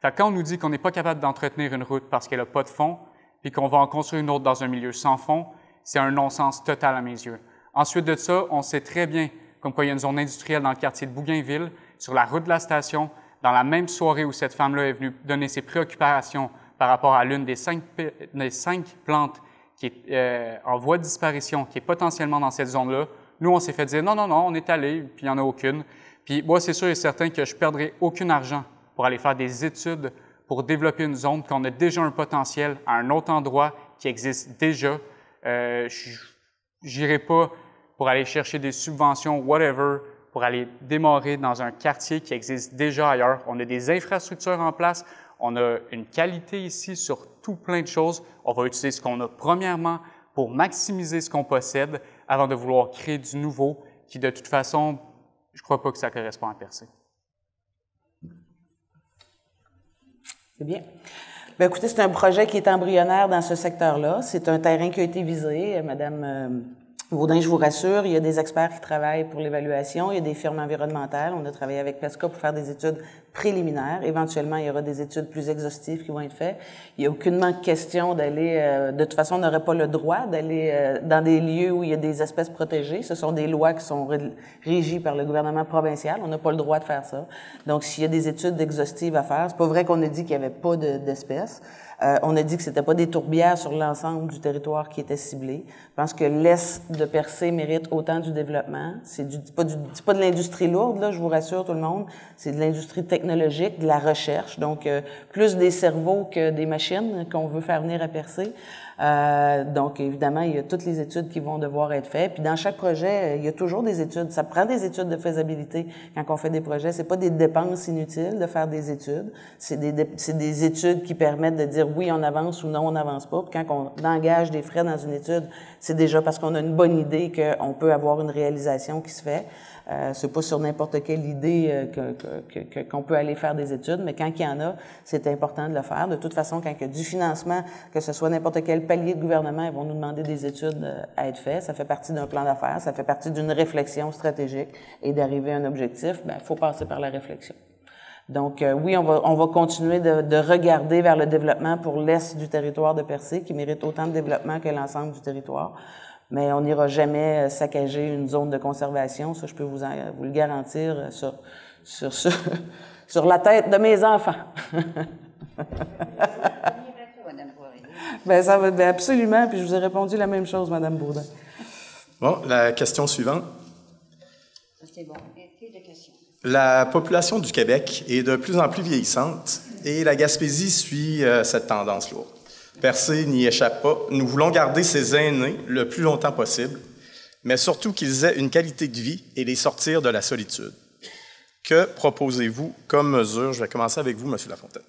Fait que quand on nous dit qu'on n'est pas capable d'entretenir une route parce qu'elle n'a pas de fond, puis qu'on va en construire une autre dans un milieu sans fond, c'est un non-sens total à mes yeux. Ensuite de ça, on sait très bien comme quoi il y a une zone industrielle dans le quartier de Bougainville, sur la route de la station, dans la même soirée où cette femme-là est venue donner ses préoccupations par rapport à l'une des cinq plantes qui est en voie de disparition, qui est potentiellement dans cette zone-là. Nous, on s'est fait dire non, on est allé, puis il n'y en a aucune. Puis moi, c'est sûr et certain que je ne perdrai aucun argent pour aller faire des études pour développer une zone, qu'on a déjà un potentiel à un autre endroit qui existe déjà. J'irai pas pour aller chercher des subventions, whatever, pour aller démarrer dans un quartier qui existe déjà ailleurs. On a des infrastructures en place, on a une qualité ici sur tout plein de choses. On va utiliser ce qu'on a premièrement pour maximiser ce qu'on possède avant de vouloir créer du nouveau qui, de toute façon, je ne crois pas que ça correspond à Percé. C'est bien. Bien, écoutez, c'est un projet qui est embryonnaire dans ce secteur-là. C'est un terrain qui a été visé. Madame Baudin, je vous rassure, il y a des experts qui travaillent pour l'évaluation, il y a des firmes environnementales. On a travaillé avec PESCA pour faire des études préliminaires. Éventuellement, il y aura des études plus exhaustives qui vont être faites. Il n'y a aucunement question d'aller... de toute façon, on n'aurait pas le droit d'aller dans des lieux où il y a des espèces protégées. Ce sont des lois qui sont régies par le gouvernement provincial. On n'a pas le droit de faire ça. Donc, s'il y a des études exhaustives à faire, c'est pas vrai qu'on a dit qu'il n'y avait pas d'espèces. On a dit que c'était pas des tourbières sur l'ensemble du territoire qui était ciblé. Je pense que l'Est de Percé mérite autant du développement. C'est pas de l'industrie lourde, là, je vous rassure tout le monde. C'est de l'industrie technologique, de la recherche. Donc, plus des cerveaux que des machines qu'on veut faire venir à Percé. Donc, évidemment, il y a toutes les études qui vont devoir être faites. Puis, dans chaque projet, il y a toujours des études. Ça prend des études de faisabilité quand on fait des projets. C'est pas des dépenses inutiles de faire des études. C'est des études qui permettent de dire oui, on avance ou non, on n'avance pas. Puis, quand on engage des frais dans une étude, c'est déjà parce qu'on a une bonne idée qu'on peut avoir une réalisation qui se fait. C'est pas sur n'importe quelle idée qu'on peut aller faire des études, mais quand il y en a, c'est important de le faire. De toute façon, quand il y a du financement, que ce soit n'importe quel palier de gouvernement, ils vont nous demander des études à être faites. Ça fait partie d'un plan d'affaires, ça fait partie d'une réflexion stratégique. Et d'arriver à un objectif, il faut passer par la réflexion. Donc, oui, on va continuer de regarder vers le développement pour l'Est du territoire de Percé, qui mérite autant de développement que l'ensemble du territoire. Mais on n'ira jamais saccager une zone de conservation, ça je peux vous le garantir sur la tête de mes enfants. Ben, ça va absolument, puis je vous ai répondu la même chose, Mme Baudin. Bon, la question suivante. C'est bon. Plus de questions. La population du Québec est de plus en plus vieillissante et la Gaspésie suit cette tendance lourde. Percé n'y échappe pas. Nous voulons garder ces aînés le plus longtemps possible, mais surtout qu'ils aient une qualité de vie et les sortir de la solitude. Que proposez-vous comme mesure? Je vais commencer avec vous, M. Lafontaine.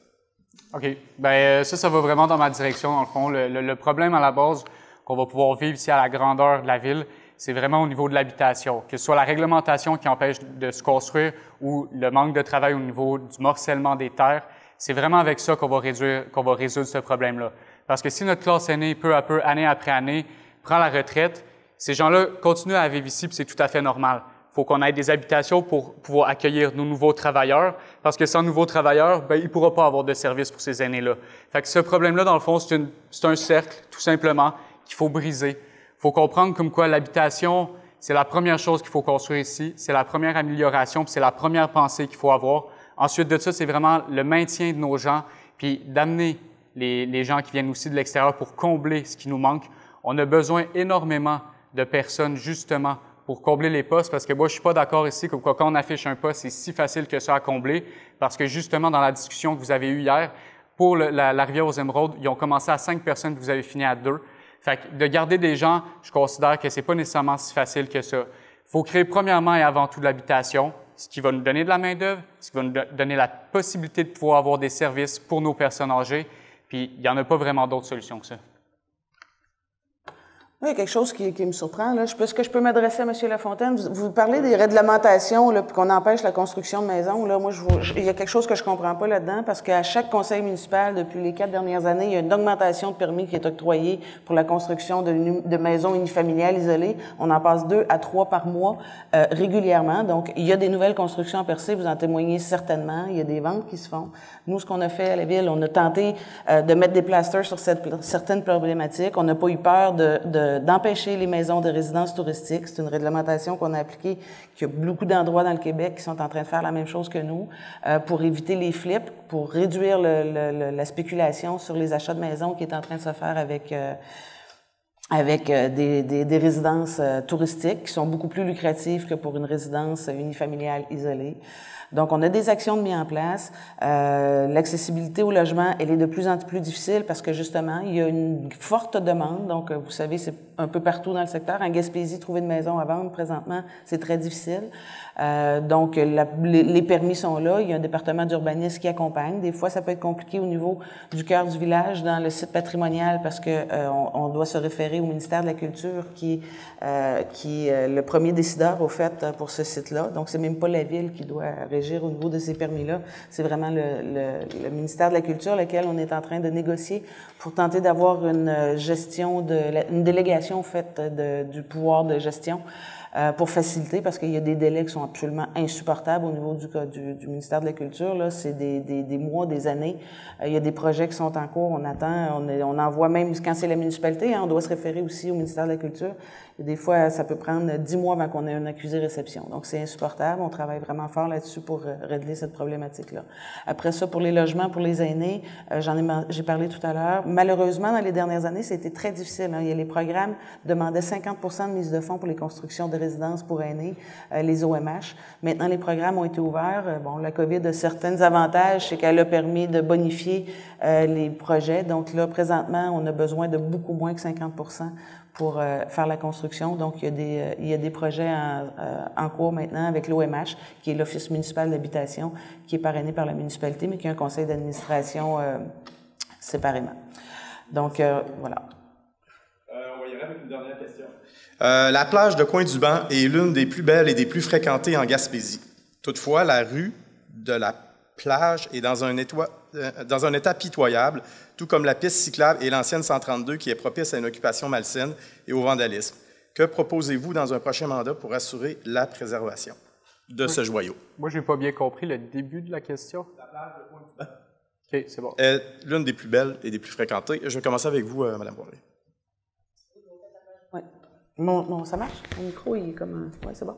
OK. Bien, ça va vraiment dans ma direction, dans le fond. Le problème à la base qu'on va pouvoir vivre ici à la grandeur de la ville, c'est vraiment au niveau de l'habitation. Que ce soit la réglementation qui empêche de se construire ou le manque de travail au niveau du morcellement des terres, c'est vraiment avec ça qu'on va résoudre ce problème-là. Parce que si notre classe aînée, peu à peu, année après année, prend la retraite, ces gens-là continuent à vivre ici, puis c'est tout à fait normal. Il faut qu'on ait des habitations pour pouvoir accueillir nos nouveaux travailleurs, parce que sans nouveaux travailleurs, il ne pourra pas avoir de service pour ces aînés-là. Fait que ce problème-là, dans le fond, c'est un cercle, tout simplement, qu'il faut briser. Il faut comprendre comme quoi l'habitation, c'est la première chose qu'il faut construire ici, c'est la première amélioration, puis c'est la première pensée qu'il faut avoir. Ensuite de ça, c'est vraiment le maintien de nos gens, puis d'amener les gens qui viennent aussi de l'extérieur pour combler ce qui nous manque. On a besoin énormément de personnes justement pour combler les postes, parce que moi, je suis pas d'accord ici comme quoi quand on affiche un poste, c'est si facile que ça à combler, parce que justement, dans la discussion que vous avez eue hier, pour la rivière aux Émeraudes, ils ont commencé à 5 personnes, vous avez fini à 2. Fait que de garder des gens, je considère que c'est pas nécessairement si facile que ça. Il faut créer premièrement et avant tout de l'habitation, ce qui va nous donner de la main-d'œuvre, ce qui va nous donner la possibilité de pouvoir avoir des services pour nos personnes âgées, puis il n'y en a pas vraiment d'autres solutions que ça. Oui, il y a quelque chose qui me surprend. Là. Est-ce que je peux m'adresser à M. Lafontaine? Vous parlez des réglementations, là, puis qu'on empêche la construction de maisons. Là. Moi, il y a quelque chose que je comprends pas là-dedans, parce qu'à chaque conseil municipal, depuis les 4 dernières années, il y a une augmentation de permis qui est octroyée pour la construction de maisons unifamiliales isolées. On en passe 2 à 3 par mois régulièrement. Donc, il y a des nouvelles constructions à Percé, vous en témoignez certainement. Il y a des ventes qui se font. Nous, ce qu'on a fait à la Ville, on a tenté de mettre des plasters sur certaines problématiques. On n'a pas eu peur d'empêcher les maisons de résidence touristique. C'est une réglementation qu'on a appliquée, qu'il y a beaucoup d'endroits dans le Québec qui sont en train de faire la même chose que nous, pour éviter les flips, pour réduire la spéculation sur les achats de maisons qui est en train de se faire avec des résidences touristiques qui sont beaucoup plus lucratives que pour une résidence unifamiliale isolée. Donc, on a des actions de mise en place. L'accessibilité au logement, elle est de plus en plus difficile parce que, justement, il y a une forte demande. Donc, vous savez, c'est un peu partout dans le secteur. En Gaspésie, trouver une maison à vendre, présentement, c'est très difficile. Donc, les permis sont là. Il y a un département d'urbanisme qui accompagne. Des fois, ça peut être compliqué au niveau du cœur du village, dans le site patrimonial, parce que on doit se référer au ministère de la Culture, qui est le premier décideur, au fait, pour ce site-là. Donc, c'est même pas la Ville qui doit régir au niveau de ces permis-là. C'est vraiment le ministère de la Culture, lequel on est en train de négocier pour tenter d'avoir une gestion une délégation, au fait, du pouvoir de gestion, pour faciliter, parce qu'il y a des délais qui sont absolument insupportables au niveau du ministère de la Culture. Là, c'est des mois, des années. Il y a des projets qui sont en cours, on attend, on envoie même, quand c'est la municipalité, hein, on doit se référer aussi au ministère de la Culture. Et des fois, ça peut prendre 10 mois avant qu'on ait un accusé-réception. Donc, c'est insupportable. On travaille vraiment fort là-dessus pour régler cette problématique-là. Après ça, pour les logements, pour les aînés, j'ai parlé tout à l'heure. Malheureusement, dans les dernières années, c'était très difficile. Hein. Il y a les programmes demandaient 50% de mise de fonds pour les constructions de résidences pour aînés, les OMH. Maintenant, les programmes ont été ouverts. Bon, la COVID a certains avantages, c'est qu'elle a permis de bonifier les projets. Donc là, présentement, on a besoin de beaucoup moins que 50% pour faire la construction. Donc, il y a des projets en cours maintenant avec l'OMH, qui est l'Office municipal d'habitation, qui est parrainé par la municipalité, mais qui a un conseil d'administration séparément. Donc, voilà. On va y aller avec une dernière question. La plage de Coin-du-Banc est l'une des plus belles et des plus fréquentées en Gaspésie. Toutefois, la rue de la plage est dans un état pitoyable, tout comme la piste cyclable et l'ancienne 132 qui est propice à une occupation malsaine et au vandalisme. Que proposez-vous dans un prochain mandat pour assurer la préservation de ce joyau? Moi, je n'ai pas bien compris le début de la question. La plage de Coin-du-Banc. OK, c'est bon. L'une des plus belles et des plus fréquentées. Je vais commencer avec vous, Mme Poirier. Oui. Non, ça marche? Mon micro, il est comme... Oui, c'est bon.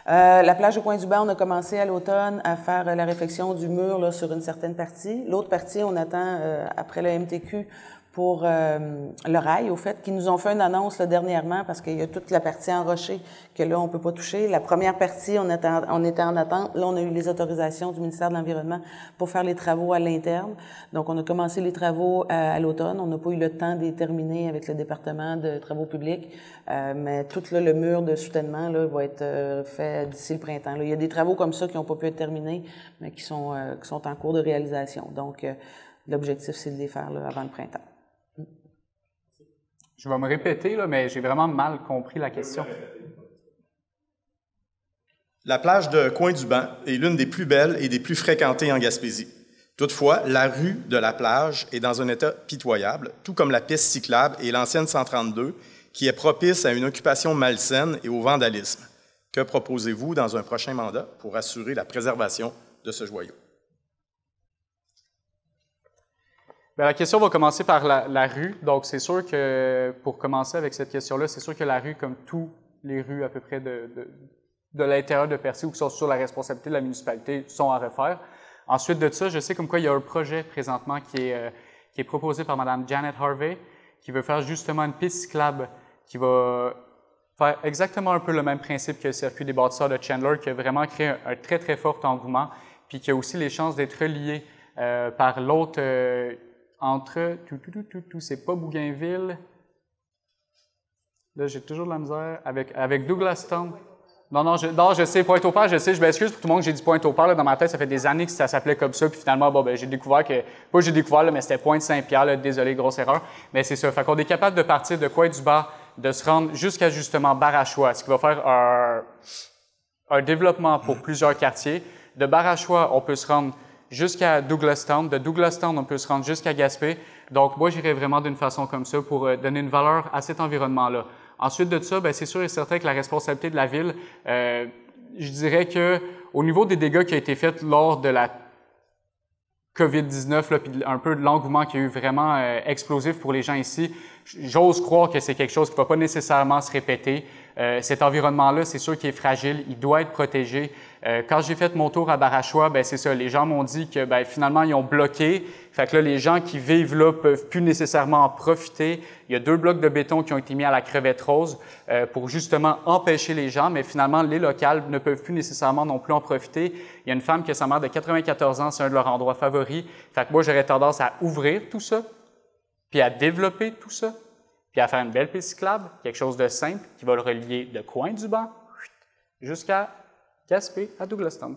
La plage au Coin-du-Banc, on a commencé à l'automne à faire la réfection du mur là, sur une certaine partie. L'autre partie, on attend après le MTQ pour le rail, au fait, qui nous ont fait une annonce là, dernièrement parce qu'il y a toute la partie enrochée que là, on peut pas toucher. La première partie, on était en attente. Là, on a eu les autorisations du ministère de l'Environnement pour faire les travaux à l'interne. Donc, on a commencé les travaux à l'automne. On n'a pas eu le temps de les terminer avec le département de travaux publics, mais tout là, le mur de soutènement là, va être fait d'ici le printemps. Là, il y a des travaux comme ça qui n'ont pas pu être terminés, mais qui sont en cours de réalisation. Donc, l'objectif, c'est de les faire là, avant le printemps. Je vais me répéter, là, mais j'ai vraiment mal compris la question. La plage de Coin-du-Banc est l'une des plus belles et des plus fréquentées en Gaspésie. Toutefois, la rue de la plage est dans un état pitoyable, tout comme la piste cyclable et l'ancienne 132, qui est propice à une occupation malsaine et au vandalisme. Que proposez-vous dans un prochain mandat pour assurer la préservation de ce joyau? Bien, la question va commencer par la rue. Donc, c'est sûr que, pour commencer avec cette question-là, c'est sûr que la rue, comme toutes les rues à peu près de l'intérieur de Percé ou qui sont sur la responsabilité de la municipalité, sont à refaire. Ensuite de ça, je sais comme quoi il y a un projet présentement qui est proposé par Mme Janet Harvey, qui veut faire justement une piste cyclable qui va faire exactement un peu le même principe que le circuit des bâtisseurs de Chandler, qui a vraiment créé un très, très fort engouement, puis qui a aussi les chances d'être relié par l'autre entre... c'est pas Bougainville. Là, j'ai toujours de la misère avec Douglastown. Non, je sais, Pointe-au-Père, je sais, je m'excuse pour tout le monde que j'ai dit Pointe-au-Père, là, dans ma tête, ça fait des années que ça s'appelait comme ça, puis finalement, bon, ben, j'ai découvert que, pas j'ai découvert, là, mais c'était Pointe-Saint-Pierre, là, désolé, grosse erreur, mais c'est ça. Fait qu'on est capable de partir de Coin-du-Bas, de se rendre jusqu'à, justement, Barachois, ce qui va faire un développement pour plusieurs quartiers. De Barachois, on peut se rendre jusqu'à Douglastown. De Douglastown, on peut se rendre jusqu'à Gaspé. Donc, moi, j'irais vraiment d'une façon comme ça pour donner une valeur à cet environnement-là. Ensuite de ça, ben, c'est sûr et certain que la responsabilité de la Ville, je dirais que au niveau des dégâts qui ont été faits lors de la COVID-19, puis un peu de l'engouement qui a eu vraiment explosif pour les gens ici, j'ose croire que c'est quelque chose qui ne va pas nécessairement se répéter. Cet environnement-là, c'est sûr qu'il est fragile, il doit être protégé. Quand j'ai fait mon tour à Barachois, ben c'est ça, les gens m'ont dit que ben, finalement, ils ont bloqué. Fait que là, les gens qui vivent là peuvent plus nécessairement en profiter. Il y a 2 blocs de béton qui ont été mis à la crevette rose pour justement empêcher les gens, mais finalement, les locales ne peuvent plus nécessairement non plus en profiter. Il y a une femme qui a sa mère de 94 ans, c'est un de leurs endroits favoris. Fait que moi, j'aurais tendance à ouvrir tout ça, puis à développer tout ça, puis à faire une belle piste cyclable, quelque chose de simple qui va le relier de Coin-du-Banc jusqu'à Gaspé, à Douglastown.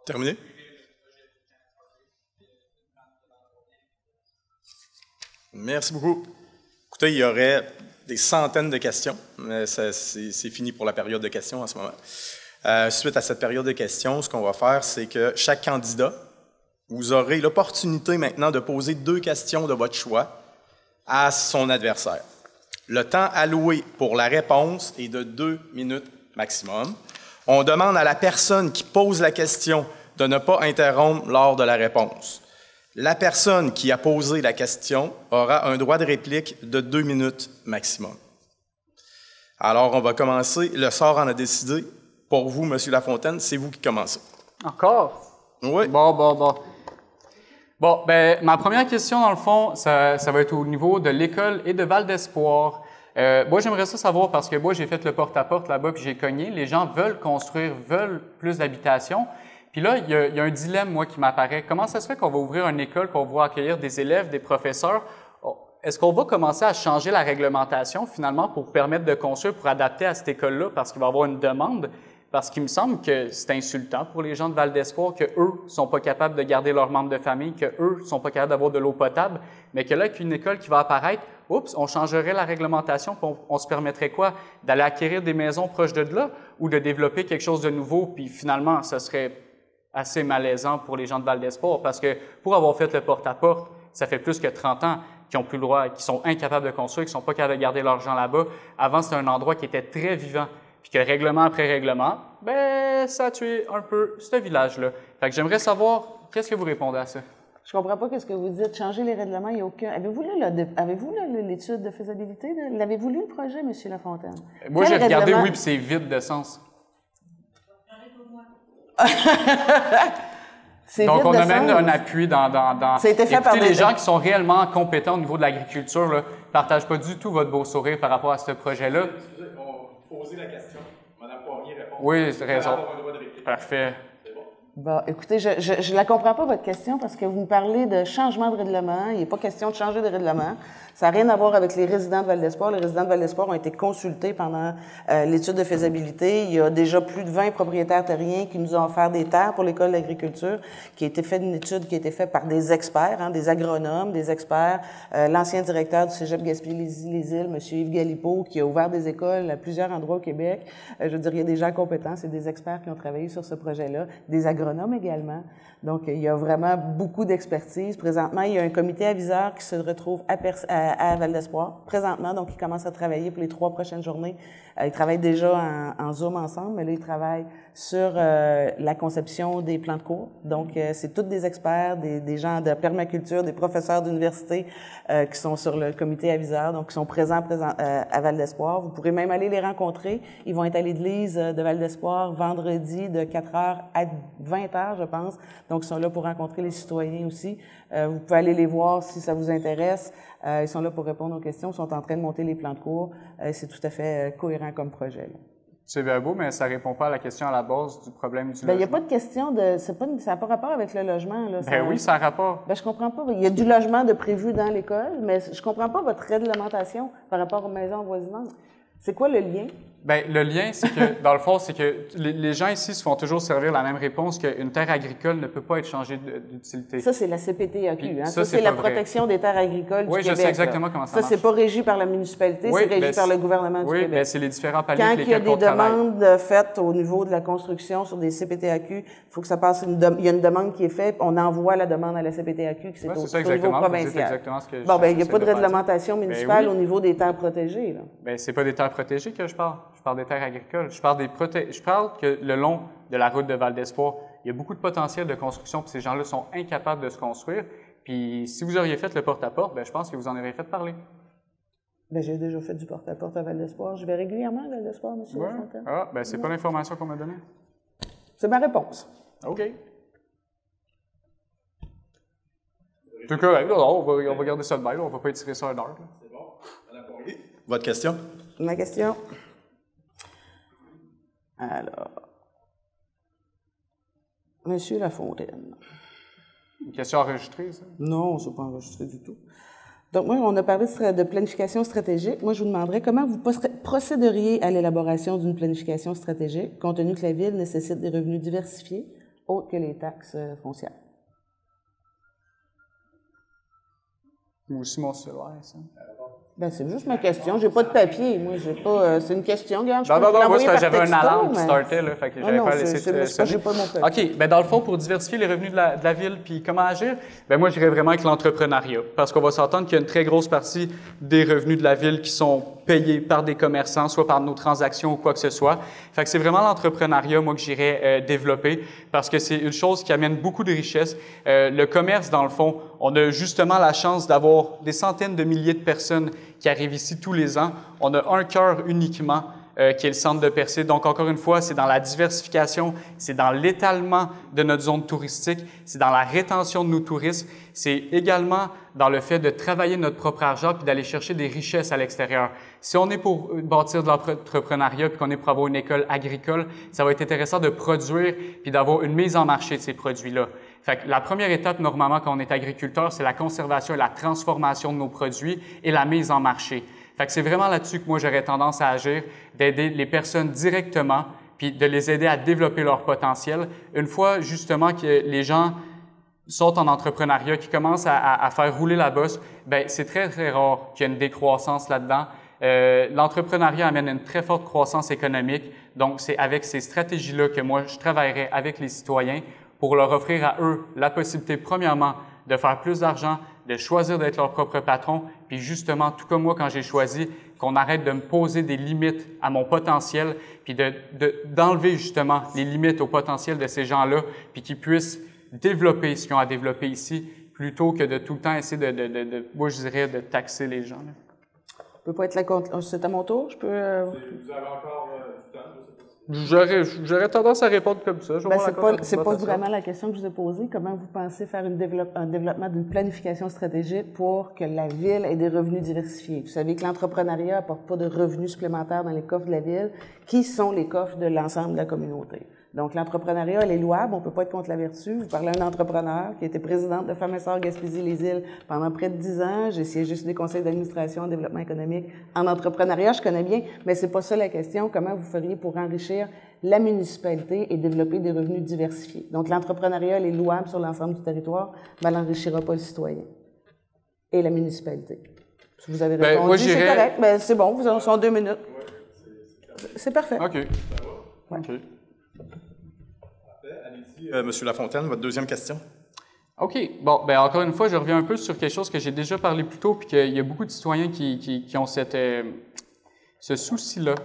Terminé? Merci beaucoup. Écoutez, il y aurait des centaines de questions, mais c'est fini pour la période de questions en ce moment. Suite à cette période de questions, ce qu'on va faire, c'est que chaque candidat, vous aurez l'opportunité maintenant de poser 2 questions de votre choix à son adversaire. Le temps alloué pour la réponse est de 2 minutes maximum. On demande à la personne qui pose la question de ne pas interrompre lors de la réponse. La personne qui a posé la question aura un droit de réplique de 2 minutes maximum. Alors, on va commencer. Le sort en a décidé. Pour vous, M. Lafontaine, c'est vous qui commencez. Encore? Oui. Bon, ben, ma première question, dans le fond, ça va être au niveau de l'école et de Val-d'Espoir. Moi, j'aimerais ça savoir parce que moi, j'ai fait le porte-à-porte là-bas puis j'ai cogné. Les gens veulent construire, veulent plus d'habitation. Puis là, il y a un dilemme, moi, qui m'apparaît. Comment ça se fait qu'on va ouvrir une école, qu'on va accueillir des élèves, des professeurs? Est-ce qu'on va commencer à changer la réglementation, finalement, pour permettre de construire, pour adapter à cette école-là, parce qu'il va y avoir une demande? Parce qu'il me semble que c'est insultant pour les gens de Val-d'Espoir qu'eux ne sont pas capables de garder leurs membres de famille, qu'eux ne sont pas capables d'avoir de l'eau potable, mais que là, avec une école qui va apparaître, oups, on changerait la réglementation, puis on se permettrait quoi? D'aller acquérir des maisons proches de là ou de développer quelque chose de nouveau, puis finalement, ce serait assez malaisant pour les gens de Val-d'Espoir, parce que pour avoir fait le porte-à-porte, ça fait plus que 30 ans qu'ils n'ont plus le droit, qu'ils sont incapables de construire, qu'ils ne sont pas capables de garder leur gens là-bas. Avant, c'était un endroit qui était très vivant. Puis que règlement après règlement, ben ça a tué un peu ce village-là. Fait que j'aimerais savoir, qu'est-ce que vous répondez à ça? Je comprends pas ce que vous dites. Changer les règlements, il n'y a aucun... Avez-vous lu l'étude de faisabilité? L'avez-vous lu le projet, M. Lafontaine? Moi, j'ai regardé, oui, puis c'est vide de sens. Donc, on amène un appui dans... C'était fait par les gens qui sont réellement compétents au niveau de l'agriculture ne partagent pas du tout votre beau sourire par rapport à ce projet-là. Poser la question. Mme Poirier répond. Oui, c'est raison. Parfait. Bon, écoutez, je ne la comprends pas, votre question, parce que vous me parlez de changement de règlement. Il n'est pas question de changer de règlement. Ça n'a rien à voir avec les résidents de Val-d'Espoir. Les résidents de Val-d'Espoir ont été consultés pendant l'étude de faisabilité. Il y a déjà plus de 20 propriétaires terriens qui nous ont offert des terres pour l'école d'agriculture, qui a été faite une étude qui a été faite par des experts, des agronomes, des experts. L'ancien directeur du Cégep Gaspésie-les-Îles, M. Yves Galipeau, qui a ouvert des écoles à plusieurs endroits au Québec. Je veux dire, il y a des gens compétents, c'est des experts qui ont travaillé sur ce projet-là, des agronomes également. Donc, il y a vraiment beaucoup d'expertise. Présentement, il y a un comité aviseur qui se retrouve à Val-d'Espoir, présentement, donc ils commencent à travailler pour les 3 prochaines journées. Ils travaillent déjà en Zoom ensemble, mais là, ils travaillent sur la conception des plans de cours. Donc, c'est tous des experts, des gens de permaculture, des professeurs d'université qui sont sur le comité aviseur, donc qui sont présents à Val-d'Espoir. Vous pourrez même aller les rencontrer. Ils vont être à l'église de Val-d'Espoir vendredi de 4h à 20 20 heures, je pense. Donc, ils sont là pour rencontrer les citoyens aussi. Vous pouvez aller les voir si ça vous intéresse. Ils sont là pour répondre aux questions. Ils sont en train de monter les plans de cours. C'est tout à fait cohérent comme projet, là. C'est bien beau, mais ça ne répond pas à la question à la base du problème du logement. Il n'y a pas de question de... ça n'a pas rapport avec le logement. Là, oui, ça a rapport. Je comprends pas. Il y a du logement de prévu dans l'école, mais je comprends pas votre réglementation par rapport aux maisons voisinantes. C'est quoi le lien? Bien, le lien, c'est que, dans le fond, c'est que les gens ici se font toujours servir la même réponse qu'une terre agricole ne peut pas être changée d'utilité. Ça, c'est la CPTAQ. Hein? Ça, c'est la protection des terres agricoles du Québec. Oui, je sais exactement comment ça marche. Ça, c'est pas régi par la municipalité, c'est régi par le gouvernement du Québec. Oui, c'est les différents paliers Quand avec lesquels il y a des demandes faites au niveau de la construction sur des CPTAQ, il faut que ça passe il y a une demande qui est faite, on envoie la demande à la CPTAQ, qui c'est au niveau provincial. Exactement ce que bon, bien, il n'y a pas de réglementation municipale au niveau des terres protégées, là. Bien, c'est pas des terres protégées que je parle. Je parle des terres agricoles. Je parle que le long de la route de Val-d'Espoir, il y a beaucoup de potentiel de construction, puis ces gens-là sont incapables de se construire. Puis si vous auriez fait le porte-à-porte, bien, je pense que vous en auriez fait parler. Bien, j'ai déjà fait du porte-à-porte à Val-d'Espoir. Je vais régulièrement à Val-d'Espoir, M. Lafontaine. Ah, bien, c'est pas l'information qu'on m'a donnée. C'est ma réponse. OK. C'est correct. On va garder ça de même. On va pas étirer ça un heure. C'est bon. Madame Poirier, votre question? Ma question. Alors, Monsieur Lafontaine. Une question enregistrée, ça? Non, c'est pas enregistré du tout. Donc, moi, on a parlé de planification stratégique. Moi, je vous demanderais comment vous procéderiez à l'élaboration d'une planification stratégique, compte tenu que la Ville nécessite des revenus diversifiés, autres que les taxes foncières. Moi aussi, mon cellulaire, ça. Ben, c'est juste ma question. J'ai pas de papier. Moi, j'ai pas. C'est une question, regarde. Non, moi, j'avais un alarme qui startait, là. Fait que j'avais pas laissé. J'ai pas mon papier. OK. Ben, dans le fond, pour diversifier les revenus de la Ville, puis comment agir, ben, moi, j'irais vraiment avec l'entrepreneuriat. Parce qu'on va s'entendre qu'il y a une très grosse partie des revenus de la Ville qui sont payés par des commerçants, soit par nos transactions ou quoi que ce soit. Fait que c'est vraiment l'entrepreneuriat, moi, que j'irais développer, parce que c'est une chose qui amène beaucoup de richesses. Le commerce, dans le fond, on a justement la chance d'avoir des centaines de milliers de personnes qui arrivent ici tous les ans. On a un cœur uniquement qui est le centre de Percé. Donc, encore une fois, c'est dans la diversification, c'est dans l'étalement de notre zone touristique, c'est dans la rétention de nos touristes, c'est également dans le fait de travailler notre propre argent puis d'aller chercher des richesses à l'extérieur. Si on est pour bâtir de l'entrepreneuriat puis qu'on est pour avoir une école agricole, ça va être intéressant de produire puis d'avoir une mise en marché de ces produits-là. Fait que la première étape, normalement, quand on est agriculteur, c'est la conservation et la transformation de nos produits et la mise en marché. Fait que c'est vraiment là-dessus que moi, j'aurais tendance à agir, d'aider les personnes directement, puis de les aider à développer leur potentiel. Une fois, justement, que les gens sont en entrepreneuriat, qui commencent à faire rouler la bosse, bien, c'est très, très rare qu'il y ait une décroissance là-dedans. L'entrepreneuriat amène une très forte croissance économique. Donc, c'est avec ces stratégies-là que moi, je travaillerai avec les citoyens pour leur offrir à eux la possibilité, premièrement, de faire plus d'argent, de choisir d'être leur propre patron, puis justement, tout comme moi, quand j'ai choisi, qu'on arrête de me poser des limites à mon potentiel, puis d'enlever justement les limites au potentiel de ces gens-là, puis qu'ils puissent développer ce qu'ils ont à développer ici, plutôt que de tout le temps essayer moi, je dirais, de taxer les gens. Là. Je peux pas être là contre... C'est à mon tour? Je peux... Vous avez encore du temps? J'aurais tendance à répondre comme ça. C'est pas vraiment la question que je vous ai posée. Comment vous pensez faire un développement d'une planification stratégique pour que la Ville ait des revenus diversifiés? Vous savez que l'entrepreneuriat n'apporte pas de revenus supplémentaires dans les coffres de la Ville, qui sont les coffres de l'ensemble de la communauté. Donc, l'entrepreneuriat, elle est louable. On ne peut pas être contre la vertu. Vous parlez à un entrepreneur qui était présidente de Femmes et Sœurs Gaspésie-les-Îles pendant près de 10 ans. J'ai siégé sur des conseils d'administration en développement économique. En entrepreneuriat, je connais bien, mais c'est pas ça la question. Comment vous feriez pour enrichir la municipalité et développer des revenus diversifiés? Donc, l'entrepreneuriat, elle est louable sur l'ensemble du territoire, mais elle n'enrichira pas le citoyen et la municipalité. Si vous avez répondu, c'est correct. Mais c'est bon, vous en sont 2 minutes. C'est parfait. OK. Ouais. OK. Allez-y, M. Lafontaine, votre deuxième question. OK. Bon, bien, encore une fois, je reviens un peu sur quelque chose que j'ai déjà parlé plus tôt, puis qu'il y a beaucoup de citoyens qui ont ce souci-là.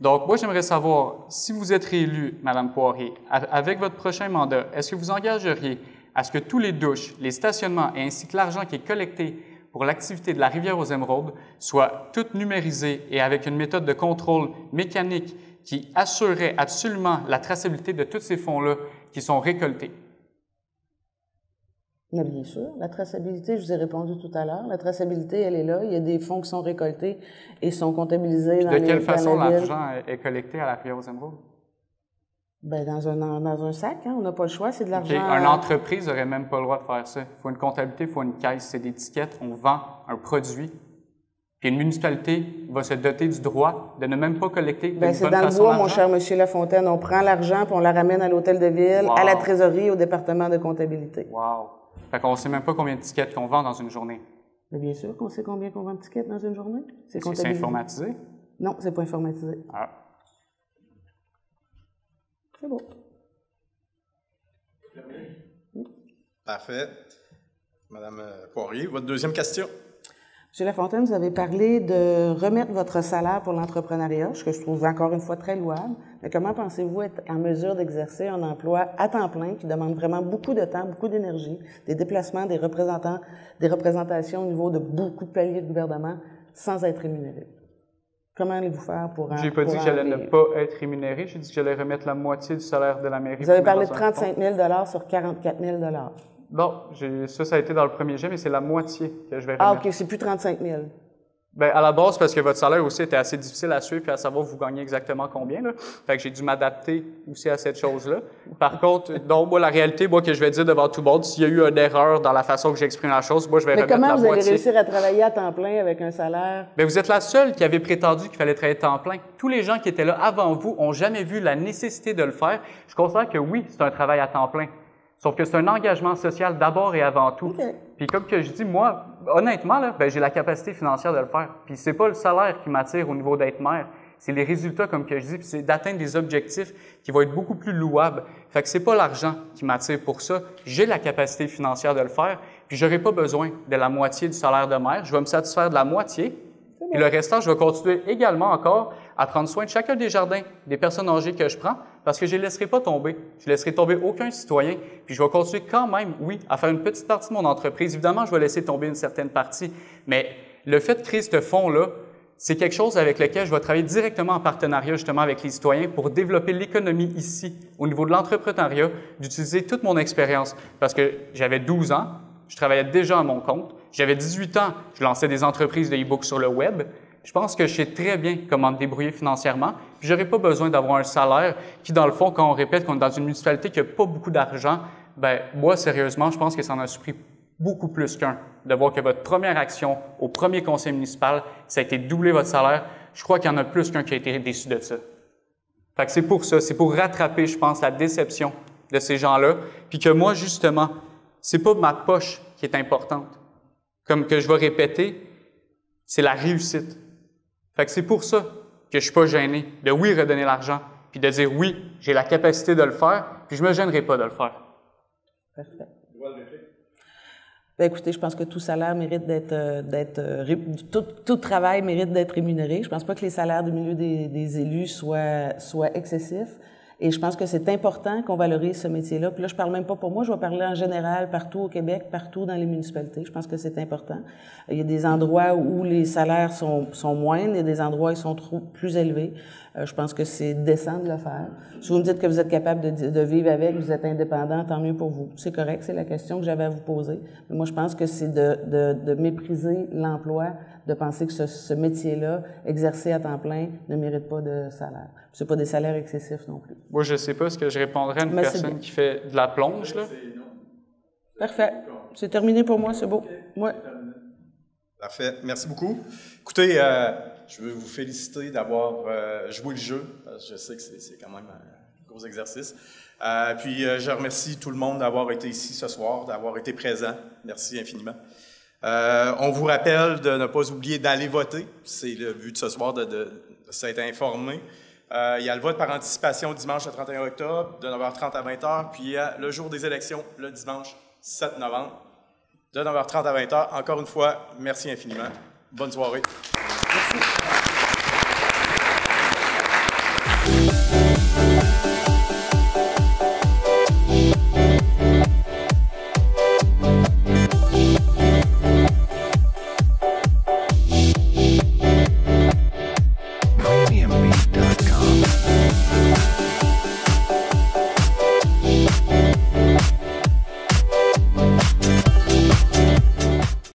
Donc, moi, j'aimerais savoir, si vous êtes réélu, Mme Poirier, avec votre prochain mandat, est-ce que vous engageriez à ce que tous les douches, les stationnements et ainsi que l'argent qui est collecté pour l'activité de la rivière aux Émeraudes soient toutes numérisés et avec une méthode de contrôle mécanique qui assurerait absolument la traçabilité de tous ces fonds-là qui sont récoltés? Mais bien sûr, la traçabilité, je vous ai répondu tout à l'heure, la traçabilité, elle est là. Il y a des fonds qui sont récoltés et sont comptabilisés dans les... De quelle façon l'argent est collecté à la rivière aux Émeraudes? Bien, dans un sac, hein, on n'a pas le choix, c'est de l'argent... Une entreprise n'aurait même pas le droit de faire ça. Il faut une comptabilité, il faut une caisse, c'est des étiquettes, on vend un produit. Puis une municipalité va se doter du droit de ne même pas collecter de bonne façon l'argent. C'est dans le bois, mon cher monsieur Lafontaine. On prend l'argent puis on la ramène à l'hôtel de ville, à la trésorerie, au département de comptabilité. Wow! Fait qu'on ne sait même pas combien de tickets qu'on vend dans une journée. Mais bien sûr qu'on sait combien qu'on vend de tickets dans une journée. C'est informatisé? Non, c'est pas informatisé. Ah. C'est beau. Parfait. Madame Poirier, votre deuxième question. M. Lafontaine, vous avez parlé de remettre votre salaire pour l'entrepreneuriat, ce que je trouve encore une fois très louable. Mais comment pensez-vous être en mesure d'exercer un emploi à temps plein qui demande vraiment beaucoup de temps, beaucoup d'énergie, des déplacements, des représentations au niveau de beaucoup de paliers de gouvernement sans être rémunéré? Comment allez-vous faire pour en... J'ai pas dit que j'allais ne pas être rémunéré, j'ai dit que j'allais remettre la moitié du salaire de la mairie. Vous avez parlé de 35 000 sur 44 000 Non, ça a été dans le premier jet, mais c'est la moitié que je vais remettre. Ah, OK, c'est plus 35 000. Bien, à la base, parce que votre salaire aussi était assez difficile à suivre et à savoir vous gagnez exactement combien, là. Fait que j'ai dû m'adapter aussi à cette chose-là. Par contre, donc, moi, la réalité, moi, que je vais dire devant tout le monde, s'il y a eu une erreur dans la façon que j'exprime la chose, moi, je vais remettre la moitié. Mais comment vous allez réussir à travailler à temps plein avec un salaire? Bien, vous êtes la seule qui avait prétendu qu'il fallait travailler à temps plein. Tous les gens qui étaient là avant vous ont jamais vu la nécessité de le faire. Je considère que oui, c'est un travail à temps plein. Sauf que c'est un engagement social d'abord et avant tout. Okay. Puis comme que je dis, moi, honnêtement, là, ben, j'ai la capacité financière de le faire. Puis c'est pas le salaire qui m'attire au niveau d'être maire. C'est les résultats, comme que je dis, puis c'est d'atteindre des objectifs qui vont être beaucoup plus louables. Fait que c'est pas l'argent qui m'attire pour ça. J'ai la capacité financière de le faire. Puis j'aurai pas besoin de la moitié du salaire de maire. Je vais me satisfaire de la moitié. Et le restant, je vais continuer également encore à prendre soin de chacun des jardins, des personnes âgées que je prends, parce que je ne les laisserai pas tomber. Je ne laisserai tomber aucun citoyen. Puis je vais continuer quand même, oui, à faire une petite partie de mon entreprise. Évidemment, je vais laisser tomber une certaine partie. Mais le fait de créer ce fonds-là, c'est quelque chose avec lequel je vais travailler directement en partenariat justement avec les citoyens pour développer l'économie ici, au niveau de l'entrepreneuriat, d'utiliser toute mon expérience. Parce que j'avais 12 ans, je travaillais déjà à mon compte. J'avais 18 ans, je lançais des entreprises de e-books sur le web. Je pense que je sais très bien comment me débrouiller financièrement. Puis j'aurais pas besoin d'avoir un salaire qui, dans le fond, quand on répète qu'on est dans une municipalité qui n'a pas beaucoup d'argent, ben moi, sérieusement, je pense que ça en a surpris beaucoup plus qu'un. De voir que votre première action au premier conseil municipal, ça a été de doubler votre salaire. Je crois qu'il y en a plus qu'un qui a été déçu de ça. Fait que c'est pour ça, c'est pour rattraper, je pense, la déception de ces gens-là. Puis que moi, justement, c'est pas ma poche qui est importante. Comme que je vais répéter, c'est la réussite. Fait que c'est pour ça que je suis pas gêné de oui redonner l'argent, puis de dire oui, j'ai la capacité de le faire, puis je me gênerai pas de le faire. Parfait. Bien, écoutez, je pense que tout salaire mérite tout travail mérite d'être rémunéré. Je pense pas que les salaires du milieu des élus soient excessifs. Et je pense que c'est important qu'on valorise ce métier-là. Puis là, je parle même pas pour moi, je vais parler en général partout au Québec, partout dans les municipalités. Je pense que c'est important. Il y a des endroits où les salaires sont moindres, il y a des endroits où ils sont plus élevés. Je pense que c'est décent de le faire. Si vous me dites que vous êtes capable de vivre avec, vous êtes indépendant, tant mieux pour vous. C'est correct, c'est la question que j'avais à vous poser. Mais moi, je pense que c'est de mépriser l'emploi, de penser que ce métier-là, exercé à temps plein, ne mérite pas de salaire. C'est pas des salaires excessifs non plus. Moi, je sais pas ce que je répondrais à une personne qui fait de la plonge, là. Parfait. C'est terminé pour moi, c'est beau. Ouais. Parfait. Merci beaucoup. Écoutez, je veux vous féliciter d'avoir joué le jeu. Je sais que c'est quand même un gros exercice. Puis, je remercie tout le monde d'avoir été ici ce soir, d'avoir été présent. Merci infiniment. On vous rappelle de ne pas oublier d'aller voter. C'est le but de ce soir, de s'être informé. Il y a le vote par anticipation dimanche le 31 octobre, de 9h30 à 20h. Puis, il y a le jour des élections, le dimanche 7 novembre, de 9h30 à 20h. Encore une fois, merci infiniment. Bonne soirée. Merci.